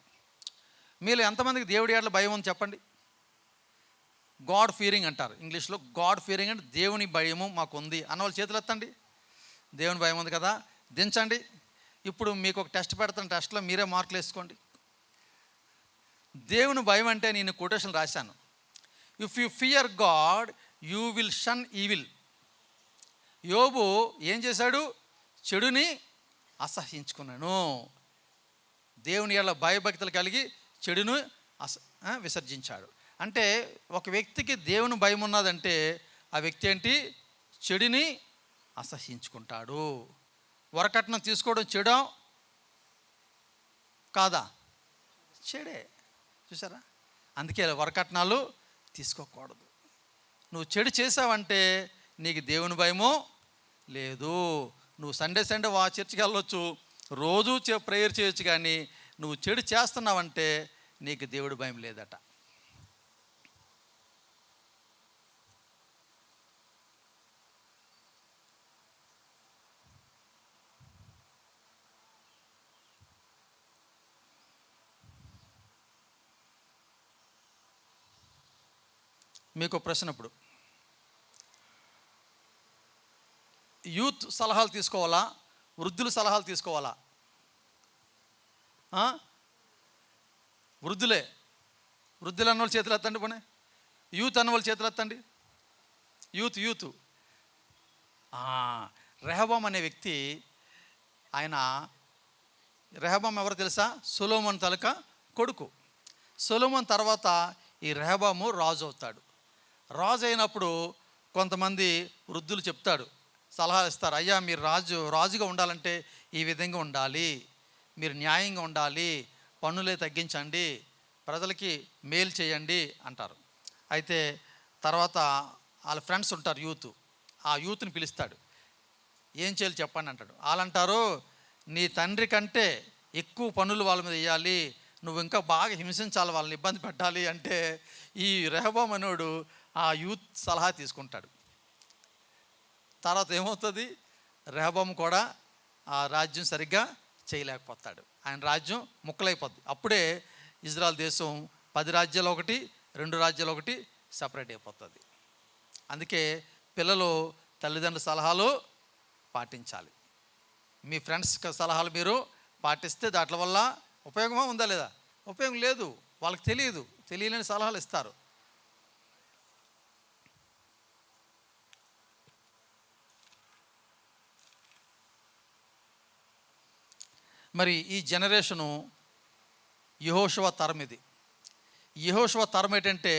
మీరు ఎంతమందికి దేవుడి ఏడలో భయం ఉంది చెప్పండి. గాడ్ ఫీరింగ్ అంటారు ఇంగ్లీష్లో. గాడ్ ఫీరింగ్ అంటే దేవుని భయము మాకు ఉంది అన్నవాళ్ళు చేతులు ఎత్తండి. దేవుని భయం ఉంది కదా, దించండి. ఇప్పుడు మీకు ఒక టెస్ట్ పెడతాను, టెస్ట్లో మీరే మార్కులు వేసుకోండి. దేవుని భయం అంటే నేను కొటేషన్ రాశాను. If you fear God you will shun evil. యోబు ఏం చేశాడు? చెడుని అసహించుకున్నాను. దేవుని యెడల భయభక్తులు కలిగి చెడును విసర్జించాడు. అంటే ఒక వ్యక్తికి దేవుని భయం ఉన్నదంటే ఆ వ్యక్తి ఏంటి? చెడుని అసహించుకుంటాడు. వరకట్నం తీసుకోవడం చెడా కాదా? చెడే. చూసారా? అందుకే వరకట్నాలు తీసుకోకూడదు. నువ్వు చెడు చేసావంటే నీకు దేవుని భయమో లేదు. నువ్వు సండే చర్చికి వెళ్ళొచ్చు, రోజు ప్రేయర్ చేయొచ్చు, కానీ నువ్వు చెడు చేస్తున్నావంటే నీకు దేవుడి భయం లేదట. మీకు ప్రశ్న, ఇప్పుడు యూత్ సలహాలు తీసుకోవాలా, వృద్ధుల సలహాలు తీసుకోవాలా? వృద్ధులు అన్నవాళ్ళు చేతులు ఎత్తండి. పోనీ యూత్ అన్నవాళ్ళు చేతులు ఎత్తండి. యూత్ రెహబాం అనే వ్యక్తి, ఆయన రెహబాం ఎవరో తెలుసా? సొలొమోను తాలూక కొడుకు. సొలొమోను తర్వాత ఈ రెహబాము రాజు అవుతాడు. రాజు అయినప్పుడు కొంతమంది వృద్ధులు చెప్తాడు, సలహా ఇస్తారు. అయ్యా, మీరు రాజుగా ఉండాలంటే ఈ విధంగా ఉండాలి, మీరు న్యాయంగా ఉండాలి, పన్నులే తగ్గించండి, ప్రజలకి మేలు చేయండి అంటారు. అయితే తర్వాత వాళ్ళ ఫ్రెండ్స్ ఉంటారు యూత్, ఆ యూత్ని పిలుస్తాడు. ఏం చేయాలి చెప్పండి అంటాడు. వాళ్ళంటారు, నీ తండ్రి కంటే ఎక్కువ పన్నులు వాళ్ళ మీద వేయాలి, నువ్వు ఇంకా బాగా హింసించాలి, వాళ్ళని ఇబ్బంది పెట్టాలి అంటే ఈ రెహబాం అనేవాడు ఆ యూత్ సలహా తీసుకుంటాడు. తర్వాత ఏమవుతుంది? రెహబాం కూడా ఆ రాజ్యం సరిగ్గా చేయలేకపోతాడు. ఆయన రాజ్యం ముక్కలైపోద్ది. అప్పుడే ఇజ్రాయెల్ దేశం 10 రాజ్యాలు ఒకటి, 2 రాజ్యాలు ఒకటి సపరేట్ అయిపోతుంది. అందుకే పిల్లలు తల్లిదండ్రుల సలహాలు పాటించాలి. మీ ఫ్రెండ్స్ సలహాలు మీరు పాటిస్తే దాంట్లో వల్ల ఉపయోగమా ఉందా లేదా? ఉపయోగం లేదు. వాళ్ళకి తెలియలేని సలహాలు ఇస్తారు. మరి ఈ జనరేషను యెహోషువ తరం. ఇది యెహోషువ తరం ఏంటంటే,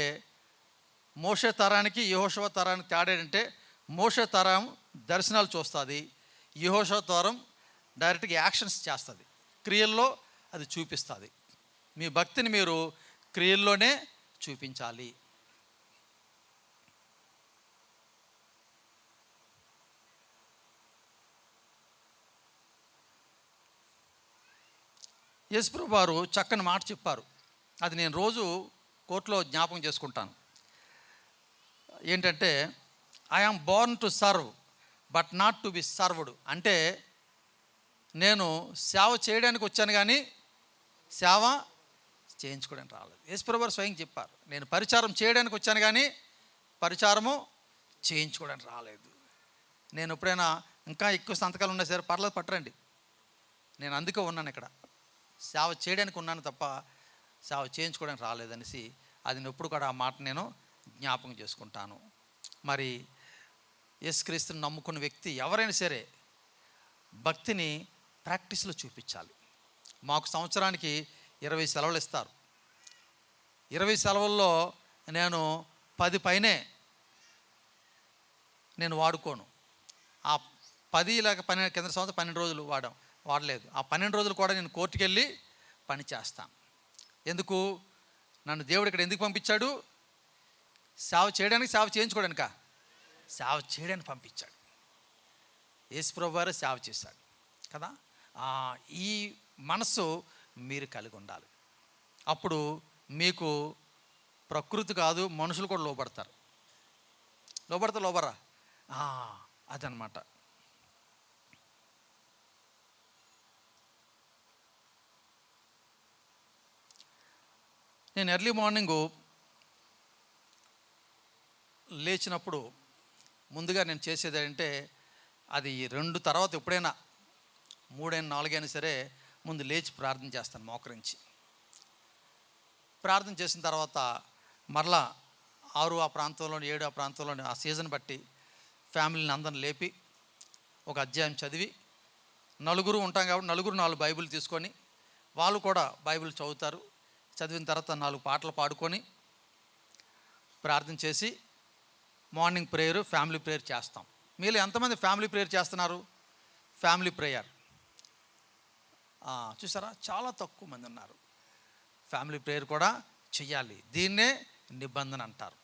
మోషే తరానికి యెహోషువ తరానికి తేడా ఏంటంటే, మోషే తరం దర్శనాలు చూస్తుంది, యెహోషువ తరం డైరెక్ట్గా యాక్షన్స్ చేస్తుంది, క్రియల్లో అది చూపిస్తుంది. మీ భక్తిని మీరు క్రియల్లోనే చూపించాలి. యేసుప్రభు వారు చక్కని మాట చెప్పారు. అది నేను రోజు కోర్టులో జ్ఞాపకం చేసుకుంటాను. ఏంటంటే, I am Born to serve but not to be served. అంటే నేను సేవ చేయడానికి వచ్చాను కానీ సేవ చేయించుకోవడానికి రాలేదు. యేసుప్రభు వారు స్వయం చెప్పారు, నేను పరిచారం చేయడానికి వచ్చాను కానీ పరిచారము చేయించుకోవడానికి రాలేదు. నేను ఎప్పుడైనా ఇంకా ఎక్కువ సంతకాలు ఉన్నా సరే పర్లేదు, పట్టరండి, నేను అందుకే ఉన్నాను ఇక్కడ, సేవ చేయడానికి ఉన్నాను తప్ప సేవ చేయించుకోవడానికి రాలేదనేసి అది ఎప్పుడు కూడా ఆ మాట నేను జ్ఞాపకం చేసుకుంటాను. మరి యేసుక్రీస్తుని నమ్ముకున్న వ్యక్తి ఎవరైనా సరే భక్తిని ప్రాక్టీస్లో చూపించాలి. మాకు సంవత్సరానికి 20 సెలవులు ఇస్తారు. 20 సెలవుల్లో నేను 10 పైనే నేను వాడుకోను. ఆ 10 లేక 12 కింద సంవత్సరం 12 రోజులు వాడలేదు. ఆ 12 రోజులు కూడా నేను కోర్టుకు వెళ్ళి పని చేస్తాను. ఎందుకు? నన్ను దేవుడు ఇక్కడ ఎందుకు పంపించాడు? సేవ చేయడానికి, సేవ చేయించుకోవడానికా? సేవ చేయడానికి పంపించాడు. యేసుప్రభు వారు సేవ చేశాడు కదా. ఈ మనస్సు మీరు కలిగి ఉండాలి. అప్పుడు మీకు ప్రకృతి కాదు, మనుషులు కూడా లోబడతారు. లోబడరా? అదనమాట. నేను ఎర్లీ మార్నింగు లేచినప్పుడు ముందుగా నేను చేసేది ఏంటంటే, అది 2 తర్వాత ఎప్పుడైనా 3 అయినా 4 అయినా సరే ముందు లేచి ప్రార్థన చేస్తాను మోకరించి. ప్రార్థన చేసిన తర్వాత మరలా 6 ఆ ప్రాంతంలోని 7 ఆ ప్రాంతంలోని ఆ సీజన్ బట్టి ఫ్యామిలీని అందరిని లేపి ఒక అధ్యాయం చదివి, నలుగురు ఉంటాం కాబట్టి నలుగురు 4 బైబిల్ తీసుకొని వాళ్ళు కూడా బైబిల్ చదువుతారు. చదివిన తర్వాత 4 పాటలు పాడుకొని ప్రార్థన చేసి మార్నింగ్ ప్రేయర్, ఫ్యామిలీ ప్రేయర్ చేస్తాం. మీరు ఎంతమంది ఫ్యామిలీ ప్రేయర్ చేస్తున్నారు? ఫ్యామిలీ ప్రేయర్ చూసారా, చాలా తక్కువ మంది ఉన్నారు. ఫ్యామిలీ ప్రేయర్ కూడా చెయ్యాలి. దీన్నే నిబంధన అంటారు.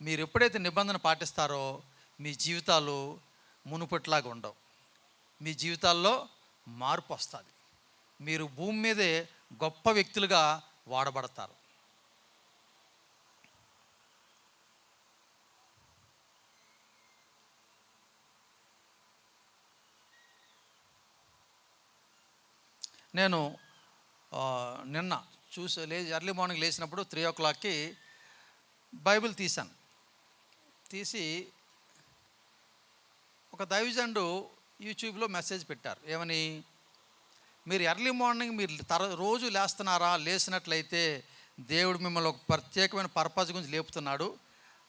మీరు ఎప్పుడైతే నిబంధన పాటిస్తారో మీ జీవితాలు మునుపట్లాగా ఉండవు. మీ జీవితాల్లో మార్పు వస్తుంది. మీరు భూమి మీదే గొప్ప వ్యక్తులుగా వాడబడతారు. నేను నిన్న ఎర్లీ మార్నింగ్ లేచినప్పుడు 3 o'clockకి బైబిల్ తీశాను. తీసి ఒక దైవజనుడు యూట్యూబ్లో మెసేజ్ పెట్టారు. ఏమని? మీరు ఎర్లీ మార్నింగ్ మీరు రోజు లేస్తున్నారా? లేచినట్లయితే దేవుడు మిమ్మల్ని ఒక ప్రత్యేకమైన పర్పస్ గురించి లేపుతున్నాడు,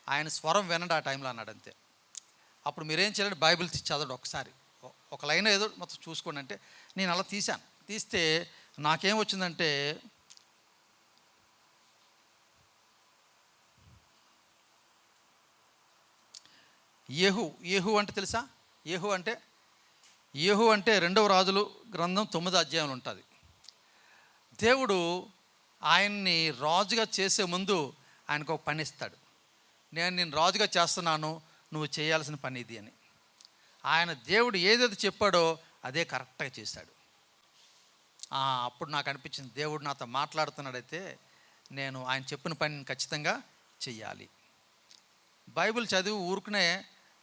ఆయన స్వరం వినండి ఆ టైంలో అన్నాడు. అంతే. అప్పుడు మీరేం చేయాలంటే బైబిల్ చదవండి ఒకసారి, ఒక లైన్ ఏదో మొత్తం చూసుకోండి అంటే. నేను అలా తీశాను. తీస్తే నాకేం వచ్చిందంటే, యేహూ అంటే తెలుసా? యేహూ అంటే 2వ రాజులు గ్రంథం 9వ అధ్యాయంలో ఉంటుంది. దేవుడు ఆయన్ని రాజుగా చేసే ముందు ఆయనకు ఒక పని ఇస్తాడు. నేను రాజుగా చేస్తున్నాను, నువ్వు చేయాల్సిన పని ఇది అని. దేవుడు ఏదైతే చెప్పాడో అదే కరెక్ట్గా చేశాడు. అప్పుడు నాకు అనిపించింది, దేవుడు నాతో మాట్లాడుతున్నాడైతే నేను ఆయన చెప్పిన పనిని ఖచ్చితంగా చెయ్యాలి. బైబిల్ చదివి ఊరుకునే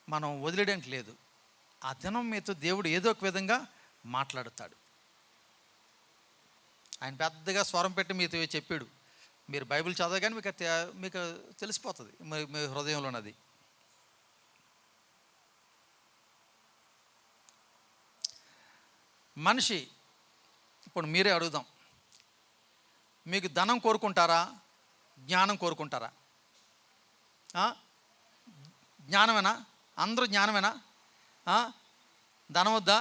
మనం వదిలేయడానికి లేదు. ఆ దినం మీతో దేవుడు ఏదో ఒక విధంగా మాట్లాడుతాడు. ఆయన పెద్దగా స్వరం పెట్టి మీతో చెప్పాడు. మీరు బైబిల్ చదవగానే మీకు తెలిసిపోతుంది మీ హృదయంలోనది. మనిషి, ఇప్పుడు మీరే అడుగుదాం, మీకు ధనం కోరుకుంటారా? జ్ఞానం కోరుకుంటారా? జ్ఞానమేనా? అందరూ జ్ఞానమేనా? ధనం వద్దా?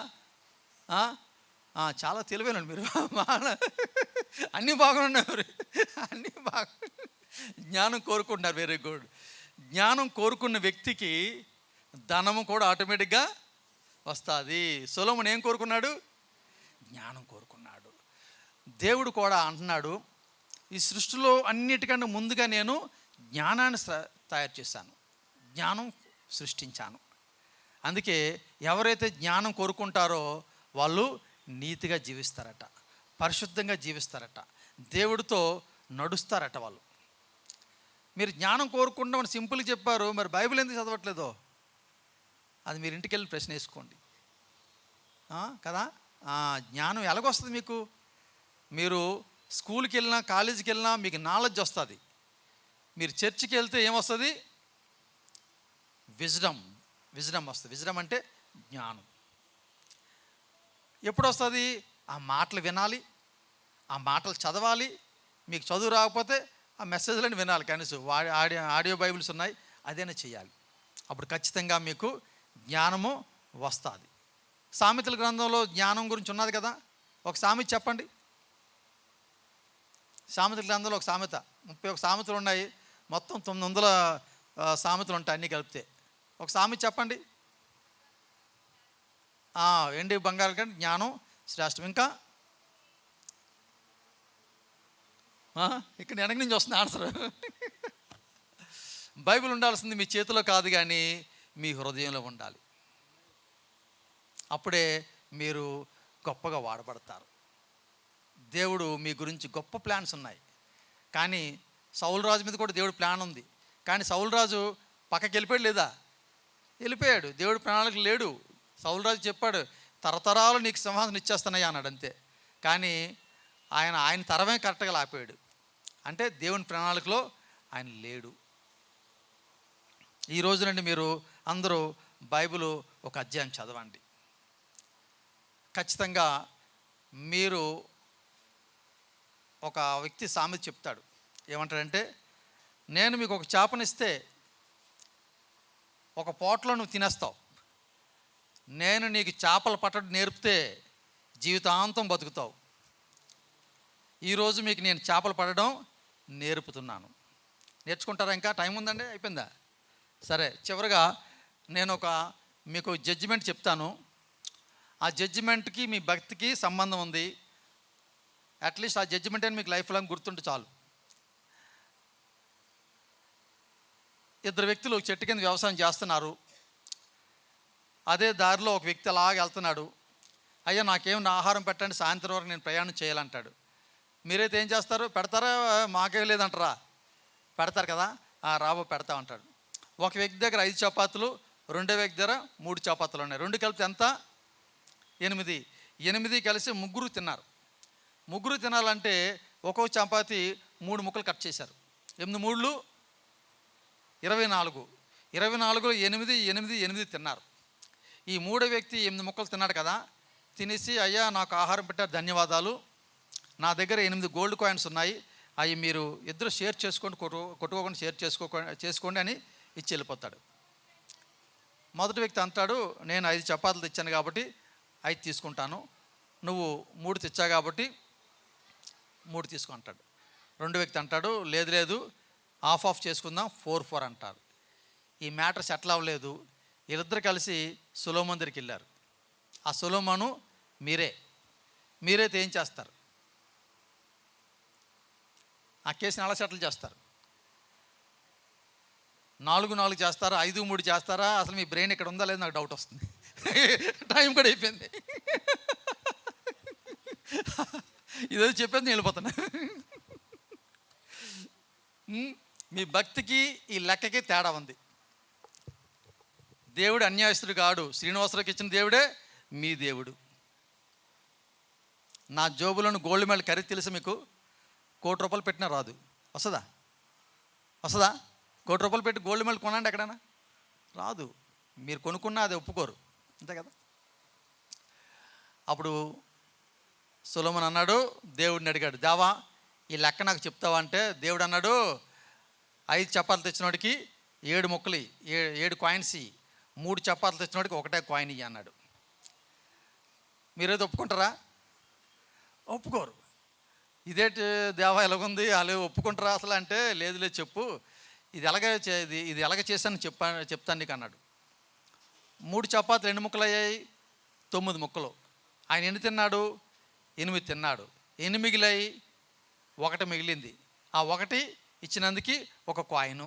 చాలా తెలివైన మీరు, అన్నీ బాగున్నారు, అన్నీ బాగా జ్ఞానం కోరుకుంటున్నారు. Very good. జ్ఞానం కోరుకున్న వ్యక్తికి ధనము కూడా ఆటోమేటిక్గా వస్తుంది. సొలొమోను ఏం కోరుకున్నాడు? జ్ఞానం కోరుకున్నాడు. దేవుడు కూడా అంటున్నాడు, ఈ సృష్టిలో అన్నిటికంటే ముందుగా నేను జ్ఞానాన్ని తయారు చేశాను, జ్ఞానం సృష్టించాను. అందుకే ఎవరైతే జ్ఞానం కోరుకుంటారో వాళ్ళు నీతిగా జీవిస్తారట, పరిశుద్ధంగా జీవిస్తారట, దేవుడితో నడుస్తారట వాళ్ళు. మీరు జ్ఞానం కోరుకుంటామని సింపుల్గా చెప్పారు, మరి బైబిల్ ఎందుకు చదవట్లేదో అది మీరు ఇంటికి వెళ్ళి ప్రశ్న వేసుకోండి కదా. జ్ఞానం ఎలాగొస్తుంది మీకు? మీరు స్కూల్కి వెళ్ళినా కాలేజీకి వెళ్ళినా మీకు నాలెడ్జ్ వస్తుంది. మీరు చర్చికి వెళ్తే ఏమొస్తుంది? విజ్డమ్ వస్తుంది. విజ్డమ్ అంటే జ్ఞానం. ఎప్పుడు వస్తుంది? ఆ మాటలు వినాలి, ఆ మాటలు చదవాలి. మీకు చదువు రాకపోతే ఆ మెసేజ్లను వినాలి. కనీసం ఆడియో బైబిల్స్ ఉన్నాయి, అదేనా చేయాలి. అప్పుడు ఖచ్చితంగా మీకు జ్ఞానము వస్తుంది. సామెతల గ్రంథంలో జ్ఞానం గురించి ఉన్నది కదా. ఒక సామెత చెప్పండి. సామెతల గ్రంథంలో ఒక సామెత, 31 సామెతలు ఉన్నాయి. మొత్తం 900 సామెతలు ఉంటాయి అన్నీ కలిపితే. ఒక సామెత చెప్పండి. వెండి బంగారం కంటే జ్ఞానం శ్రేష్టం. ఇంకా ఇక్కడ వెనక నుంచి వస్తుంది ఆన్సర్. బైబిల్ ఉండాల్సింది మీ చేతిలో కాదు కానీ మీ హృదయంలో ఉండాలి. అప్పుడే మీరు గొప్పగా వాడబడతారు. దేవుడు మీ గురించి గొప్ప ప్లాన్స్ ఉన్నాయి. కానీ సౌలు రాజు మీద కూడా దేవుడు ప్లాన్ ఉంది. కానీ సౌలు రాజు పక్కకి వెళ్ళిపోయాడు లేదా? వెళ్ళిపోయాడు. దేవుడు ప్రణాళిక లేడు. సౌలు రాజు చెప్పాడు, తరతరాలు నీకు సింహాసనం ఇచ్చేస్తున్నాయి అన్నాడు, అంతే. కానీ ఆయన తరమే కరెక్ట్గా ఆపాడు. అంటే దేవుని ప్రణాళికలో ఆయన లేడు. ఈ రోజు నుండి మీరు అందరూ బైబిల్ ఒక అధ్యాయం చదవండి. ఖచ్చితంగా మీరు ఒక వ్యక్తి సామెత చెప్తాడు. ఏమంటాడంటే, నేను మీకు ఒక చేపనిస్తే ఒక పోట్లో నువ్వు తినేస్తావు, నేను నీకు చేపలు పట్టడం నేర్పితే జీవితాంతం బతుకుతావు. ఈరోజు మీకు నేను చేపలు పట్టడం నేర్పుతున్నాను. నేర్చుకుంటారా? ఇంకా టైం ఉందండి, అయిపోయిందా? సరే, చివరిగా నేను మీకు జడ్జిమెంట్ చెప్తాను. ఆ జడ్జిమెంట్కి మీ భక్తికి సంబంధం ఉంది. అట్లీస్ట్ ఆ జడ్జిమెంట్ అని మీకు లైఫ్ లాంగ్ గుర్తుంటే చాలు. ఇద్దరు వ్యక్తులు ఒక చెట్టు కింద వ్యవసాయం చేస్తున్నారు. అదే దారిలో ఒక వ్యక్తి అలాగే వెళ్తున్నాడు. అయ్యా నాకేమైనా ఆహారం పెట్టండి, సాయంత్రం వరకు నేను ప్రయాణం చేయాలంటాడు. మీరైతే ఏం చేస్తారు? పెడతారా? మాకేం లేదంటారా? పెడతారు కదా. రాబో పెడతా అంటాడు. ఒక వ్యక్తి దగ్గర 5 చపాతీలు, రెండో వ్యక్తి దగ్గర 3 చపాతీలు ఉన్నాయి. 2 కలిపితే ఎంత? 8. 8 కలిసి ముగ్గురు తిన్నారు. ముగ్గురు తినాలంటే ఒక్కొక్క చపాతీ 3 ముక్కలు కట్ చేశారు. 8 3 24. 24లో 8, 8, 8 తిన్నారు. ఈ మూడో వ్యక్తి 8 ముక్కలు తిన్నాడు కదా. తినేసి, అయ్యా నాకు ఆహారం పెట్టారు, ధన్యవాదాలు, నా దగ్గర 8 గోల్డ్ కాయిన్స్ ఉన్నాయి, అవి మీరు ఇద్దరు షేర్ చేసుకోండి, కొట్టుకోకుండా షేర్ చేసుకోండి అని ఇచ్చి వెళ్ళిపోతాడు. మొదటి వ్యక్తి అంటాడు, నేను 5 చపాతీలు తెచ్చాను కాబట్టి 5 తీసుకుంటాను, నువ్వు 3 తెచ్చా కాబట్టి 3 తీసుకో అంటాడు. రెండో వ్యక్తి అంటాడు, లేదు ఆఫ్ చేసుకుందాం, 4 అంటారు. ఈ మ్యాటర్ సెటిల్ అవ్వలేదు. వీళ్ళిద్దరు కలిసి సొలొమోను దగ్గరికి వెళ్ళారు. ఆ సొలొమోను మీరైతే ఏం చేస్తారు? ఆ కేసుని ఎలా సెటిల్ చేస్తారు? 4 చేస్తారా? 5 3 చేస్తారా? అసలు మీ బ్రెయిన్ ఇక్కడ ఉందా లేదు నాకు డౌట్ వస్తుంది. టైం కూడా అయిపోయింది. ఇదేదో చెప్పేది నేను వెళ్ళిపోతాను. మీ భక్తికి ఈ లెక్కకి తేడా ఉంది. దేవుడు అన్యాయస్తుడు కాడు. శ్రీనివాసరావుకి ఇచ్చిన దేవుడే మీ దేవుడు. నా జోబులను గోల్డ్ మెడల్ ఖరీదు తెలుసు మీకు. 1 కోటి రూపాయలు పెట్టినా రాదు. వస్తుందా? 1 కోటి రూపాయలు పెట్టి గోల్డ్ మెడల్ కొనండి, ఎక్కడైనా రాదు. మీరు కొనుక్కున్నా అది ఒప్పుకోరు, అంతే కదా. అప్పుడు సొలొమోను అన్నాడు, దేవుడిని అడిగాడు, దేవా ఈ లెక్క నాకు చెప్తావా అంటే, దేవుడు అన్నాడు, 5 చపాతీలు తెచ్చినోడికి 7 ముక్కలు, 7 కాయిన్స్, 3 చపాతీలు తెచ్చినోడికి 1 కాయిన్ ఇయ్యి అన్నాడు. మీరేదో ఒప్పుకుంటారా? ఒప్పుకోరు. ఇదేంటి దేవా ఎలాగుంది, అలా ఒప్పుకుంటారా అసలు అంటే, లేదు చెప్పు, ఇది ఎలాగ చేశాను చెప్తాను నీకు అన్నాడు. 3 చపాతీలు 2 ముక్కలు అయ్యాయి, 9 ముక్కలు. ఆయన ఎన్ని తిన్నాడు? 8 తిన్నాడు. 8 మిగిలాయి, 1 మిగిలింది. ఆ 1 ఇచ్చినందుకు 1 కాయిను.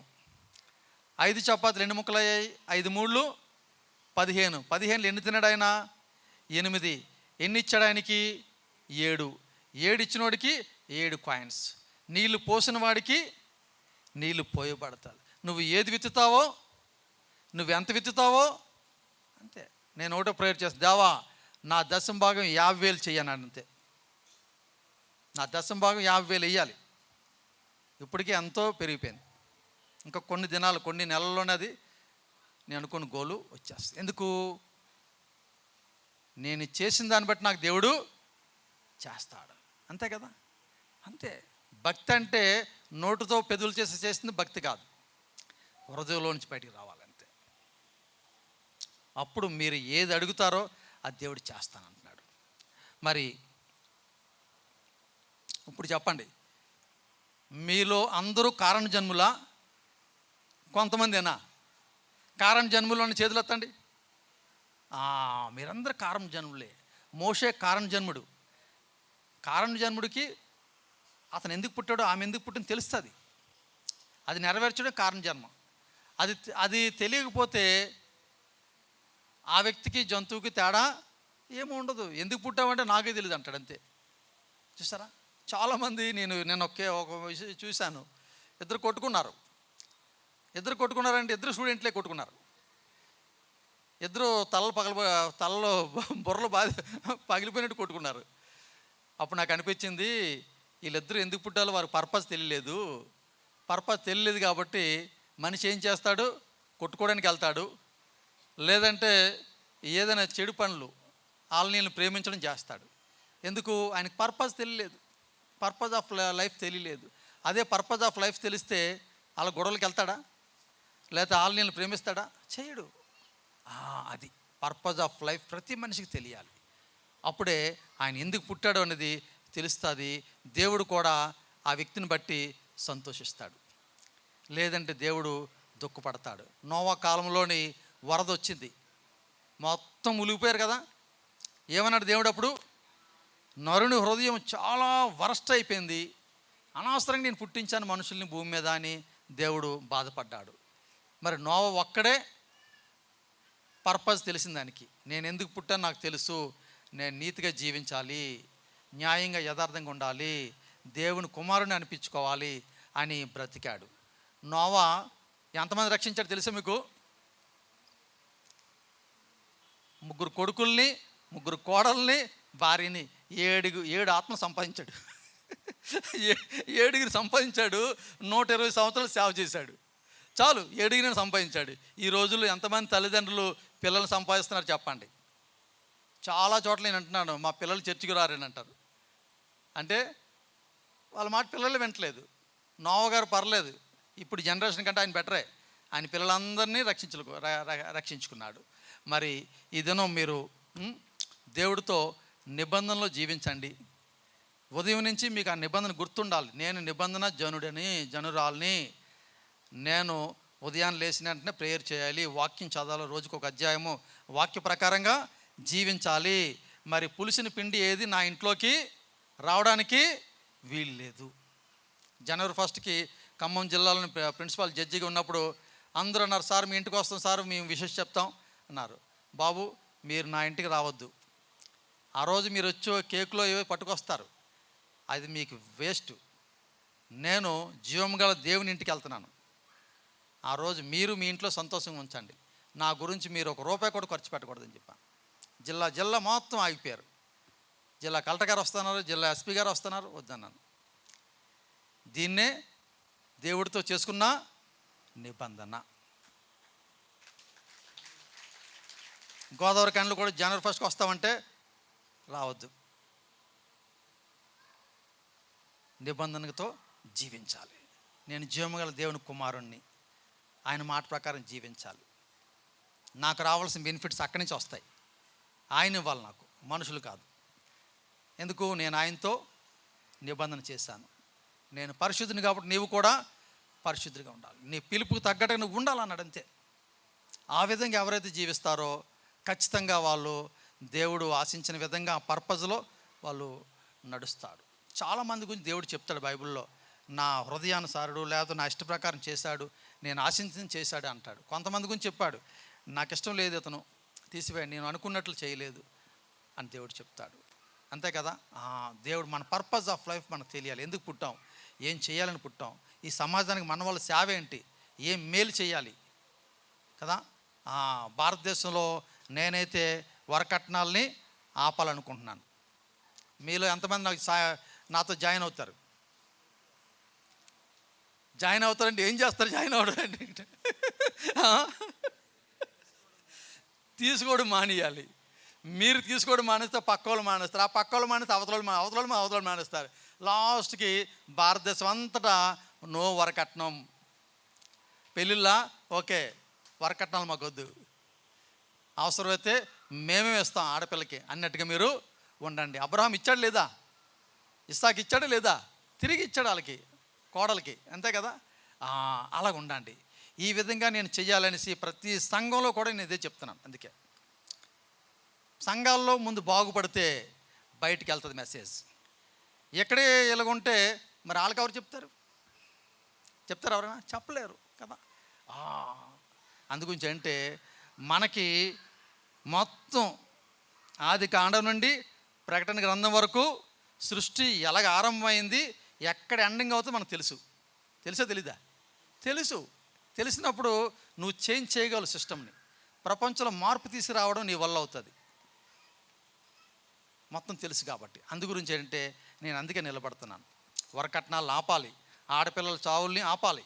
5 చపాతీలు 2 ముక్కలు అయ్యాయి, 5 3 15. 15 ఎన్ని తిన్నాడు ఆయన? 8. ఎన్ని ఇచ్చాడు ఆయనకి? 7. 7 ఇచ్చినోడికి 7 కాయిన్స్. నీళ్ళు పోసిన వాడికి నీళ్ళు పోయబడతాయి. నువ్వు ఏది విత్తుతావో, నువ్వు ఎంత విత్తుతావో అంతే. నేను ఒకటో ప్రేయర్ చేస్తాను, దేవా నా 10వ భాగం 50,000 చెయ్యను అంతే. నా 10వ భాగం 50,000 వెయ్యాలి. ఇప్పటికీ ఎంతో పెరిగిపోయింది. ఇంకా కొన్ని దినాలు, కొన్ని నెలల్లోనే అది నేను అనుకున్న గోలు వచ్చేస్తుంది. ఎందుకు? నేను చేసిన దాన్ని బట్టి నాకు దేవుడు చేస్తాడు, అంతే కదా. అంతే. భక్తి అంటే నోటుతో పెదవులు చేసింది భక్తి కాదు, హృదయంలోంచి బయటికి రావాలంతే. అప్పుడు మీరు ఏది అడుగుతారో అది దేవుడు చేస్తానంటున్నాడు. మరి ఇప్పుడు చెప్పండి, మీలో అందరూ కారణ జన్ములా? కొంతమందేనా కారణ జన్ములని? చేతులు ఎత్తండి. మీరందరూ కారణ జన్ములే. మోషే కారణ జన్ముడు. కారణ జన్ముడికి అతను ఎందుకు పుట్టాడో, ఆమె ఎందుకు పుట్టిందో తెలుస్తుంది. అది నెరవేర్చడం కారణ జన్మ. అది తెలియకపోతే ఆ వ్యక్తికి జంతువుకి తేడా ఏమీ ఉండదు. ఎందుకు పుట్టామంటే నాకే తెలియదు అంటాడు, అంతే. చూసారా, చాలామంది నేను ఒక విషయం చూశాను. ఇద్దరు కొట్టుకున్నారంటే ఇద్దరు స్టూడెంట్లే కొట్టుకున్నారు. ఇద్దరు తలలో బుర్రలు పగిలిపోయినట్టు కొట్టుకున్నారు. అప్పుడు నాకు అనిపించింది, వీళ్ళిద్దరూ ఎందుకు పుట్టాలో వారికి పర్పస్ తెలియలేదు కాబట్టి మనిషి ఏం చేస్తాడు? కొట్టుకోవడానికి వెళ్తాడు, లేదంటే ఏదైనా చెడు పనులు వాళ్ళని ప్రేమించడం చేస్తాడు. ఎందుకు? ఆయనకు పర్పస్ తెలియలేదు, పర్పస్ ఆఫ్ లైఫ్ తెలియలేదు. అదే పర్పస్ ఆఫ్ లైఫ్ తెలిస్తే వాళ్ళ గొడవలకి వెళ్తాడా, లేకపోతే వాళ్ళని ప్రేమిస్తాడా? చేయడు. అది పర్పస్ ఆఫ్ లైఫ్ ప్రతి మనిషికి తెలియాలి. అప్పుడే ఆయన ఎందుకు పుట్టాడు అనేది తెలుస్తుంది. దేవుడు కూడా ఆ వ్యక్తిని బట్టి సంతోషిస్తాడు, లేదంటే దేవుడు దుఃఖపడతాడు. నోవా కాలంలోని వరద వచ్చింది, మొత్తం మునిగిపోయారు కదా. ఏమన్నాడు దేవుడు అప్పుడు? నరుని హృదయం చాలా వరస్ట్ అయిపోయింది, అనవసరంగా నేను పుట్టించాను మనుషుల్ని భూమి మీద అని దేవుడు బాధపడ్డాడు. మరి నోవా ఒక్కడే పర్పస్ తెలిసింది దానికి. నేను ఎందుకు పుట్టాను నాకు తెలుసు, నేను నీతిగా జీవించాలి, న్యాయంగా యథార్థంగా ఉండాలి, దేవుని కుమారుని అనిపించుకోవాలి అని బ్రతికాడు. నోవా ఎంతమంది రక్షించాడు తెలుసా మీకు? 3 కొడుకుల్ని, 3 కోడల్ని, భార్యని, 7 ఆత్మ సంపాదించాడు. 7 సంపాదించాడు. 120 సంవత్సరాలు సేవ చేశాడు. చాలు, 7 సంపాదించాడు. ఈ రోజుల్లో ఎంతమంది తల్లిదండ్రులు పిల్లలు సంపాదిస్తున్నారు చెప్పండి? చాలా చోట్ల నేను అంటున్నాను, మా పిల్లలు చర్చికి రారని అంటారు. అంటే వాళ్ళ మాట పిల్లలు వింటలేదు. నోవా గారు పర్లేదు, ఇప్పుడు జనరేషన్ కంటే ఆయన బెటరే. ఆయన పిల్లలందరినీ రక్షించుకున్నాడు. మరి ఈ దినం మీరు దేవుడితో నిబంధనలో జీవించండి. ఉదయం నుంచి మీకు ఆ నిబంధన గుర్తుండాలి. నేను నిబంధన జనురాల్ని. నేను ఉదయాన్ని లేచిన వెంటనే ప్రేయర్ చేయాలి, వాక్యం చదవాలి, రోజుకు 1 అధ్యాయము వాక్య ప్రకారంగా జీవించాలి. మరి పులిసిన పిండి ఏది నా ఇంట్లోకి రావడానికి వీలు లేదు. జనవరి 1కి ఖమ్మం జిల్లాలోని ప్రిన్సిపాల్ జడ్జిగా ఉన్నప్పుడు అందరూ అన్నారు, సార్ మీ ఇంటికి వస్తాం సార్, మేము విషయం చెప్తాం అన్నారు. బాబు మీరు నా ఇంటికి రావద్దు, ఆ రోజు మీరు వచ్చి కేకులో ఏవో పట్టుకొస్తారు, అది మీకు వేస్ట్. నేను జీవం గల దేవుని ఇంటికి వెళ్తున్నాను, ఆ రోజు మీరు మీ ఇంట్లో సంతోషంగా ఉంచండి, నా గురించి మీరు 1 రూపాయి కూడా ఖర్చు పెట్టకూడదని చెప్పాను. జిల్లా మొత్తం ఆగిపోయారు. జిల్లా కలెక్టర్ గారు వస్తున్నారు, జిల్లా ఎస్పీ గారు వస్తున్నారు, వద్దన్నాను. దీన్నే దేవుడితో చేసుకున్న నిబంధన. గోదావరి కండ్లు కూడా జనవరి 1కి వస్తామంటే రావద్దు. నిబంధనతో జీవించాలి. నేను జీవముగల దేవుని కుమారుణ్ణి, ఆయన మాట ప్రకారం జీవించాలి. నాకు రావాల్సిన బెనిఫిట్స్ అక్కడి నుంచి వస్తాయి, ఆయన ఇవ్వాలి నాకు, మనుషులు కాదు. ఎందుకు? నేను ఆయనతో నిబంధన చేశాను. నేను పరిశుద్ధుని కాబట్టి నీవు కూడా పరిశుద్ధిగా ఉండాలి, నీ పిలుపుకు తగ్గట్టుగా నువ్వు ఉండాలన్నాడు, అంతే. ఆ విధంగా ఎవరైతే జీవిస్తారో ఖచ్చితంగా వాళ్ళు దేవుడు ఆశించిన విధంగా ఆ పర్పస్లో వాళ్ళు నడుస్తాడు. చాలామంది గురించి దేవుడు చెప్తాడు బైబిల్లో, నా హృదయానుసారుడు, లేకపోతే నా ఇష్ట ప్రకారం చేశాడు, నేను ఆశించింది చేశాడు అంటాడు. కొంతమంది గురించి చెప్పాడు, నాకు ఇష్టం లేదు అతను తీసివేయండి, నేను అనుకున్నట్లు చేయలేదు అని దేవుడు చెప్తాడు. అంతే కదా. దేవుడు మన పర్పస్ ఆఫ్ లైఫ్ మనకు తెలియాలి. ఎందుకు పుట్టాం, ఏం చేయాలని పుట్టాం, ఈ సమాజానికి మన వాళ్ళ సేవ ఏంటి, ఏం మేలు చేయాలి కదా. భారతదేశంలో నేనైతే వరకట్నాల్ని ఆపాలనుకుంటున్నాను. మీలో ఎంతమంది నాతో జాయిన్ అవుతారు? జాయిన్ అవుతారంటే ఏం చేస్తారు? జాయిన్ అవ్వడండి తీసుకోవడం మానేయాలి. మీరు తీసుకోవడం మానేస్తే పక్క వాళ్ళు మానేస్తారు, ఆ పక్క వాళ్ళు మానేస్తే అవతల మానేస్తారు. లాస్ట్కి భారతదేశం అంతటా నో వరకట్నం. పెళ్ళిళ్ళ ఓకే, వరకట్నాలు మాకు వద్దు, అవసరమైతే మేమే ఇస్తాం ఆడపిల్లకి అన్నట్టుగా మీరు ఉండండి. అబ్రహాం ఇచ్చాడు లేదా? ఇస్సాకు ఇచ్చాడు లేదా? తిరిగి ఇచ్చాడు వాళ్ళకి, కోడలకి, అంతే కదా. అలాగ ఉండండి. ఈ విధంగా నేను చెయ్యాలనేసి ప్రతి సంఘంలో కూడా నేను ఇదే చెప్తున్నాను. అందుకే సంఘాల్లో ముందు బాగుపడితే బయటికి వెళ్తుంది మెసేజ్. ఎక్కడే ఇలాగుంటే మరి వాళ్ళకి ఎవరు చెప్తారు? ఎవరైనా చెప్పలేరు కదా. అందుగురించి అంటే మనకి మొత్తం ఆది కాండం నుండి ప్రకటన గ్రంథం వరకు సృష్టి ఎలాగ ఆరంభమైంది, ఎక్కడ ఎండింగ్ అవుతుందో మనకు తెలుసా తెలీదా? తెలిసినప్పుడు నువ్వు చేంజ్ చేయగలవు సిస్టమ్ని. ప్రపంచంలో మార్పు తీసుకురావడం నీ వల్ల అవుతుంది, మొత్తం తెలుసు కాబట్టి. అందు గురించి ఏంటంటే నేను అందుకే నిలబడుతున్నాను. వరకట్నాలను ఆపాలి, ఆడపిల్లల చావుల్ని ఆపాలి.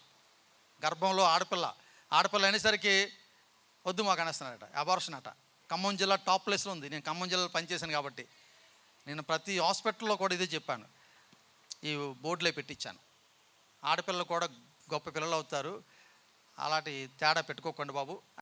గర్భంలో ఆడపిల్ల ఆడపిల్ల అనేసరికి వద్దు మాకు అనేస్తున్నారట, అబార్షన్ అట. ఖమ్మం జిల్లా టాప్ ప్లేస్లో ఉంది. నేను ఖమ్మం జిల్లాలో పనిచేశాను కాబట్టి నేను ప్రతి హాస్పిటల్లో కూడా ఇదే చెప్పాను, ఈ బోర్డులో పెట్టించాను. ఆడపిల్లలు కూడా గొప్ప పిల్లలు అవుతారు, అలాంటి తేడా పెట్టుకోకండి బాబు.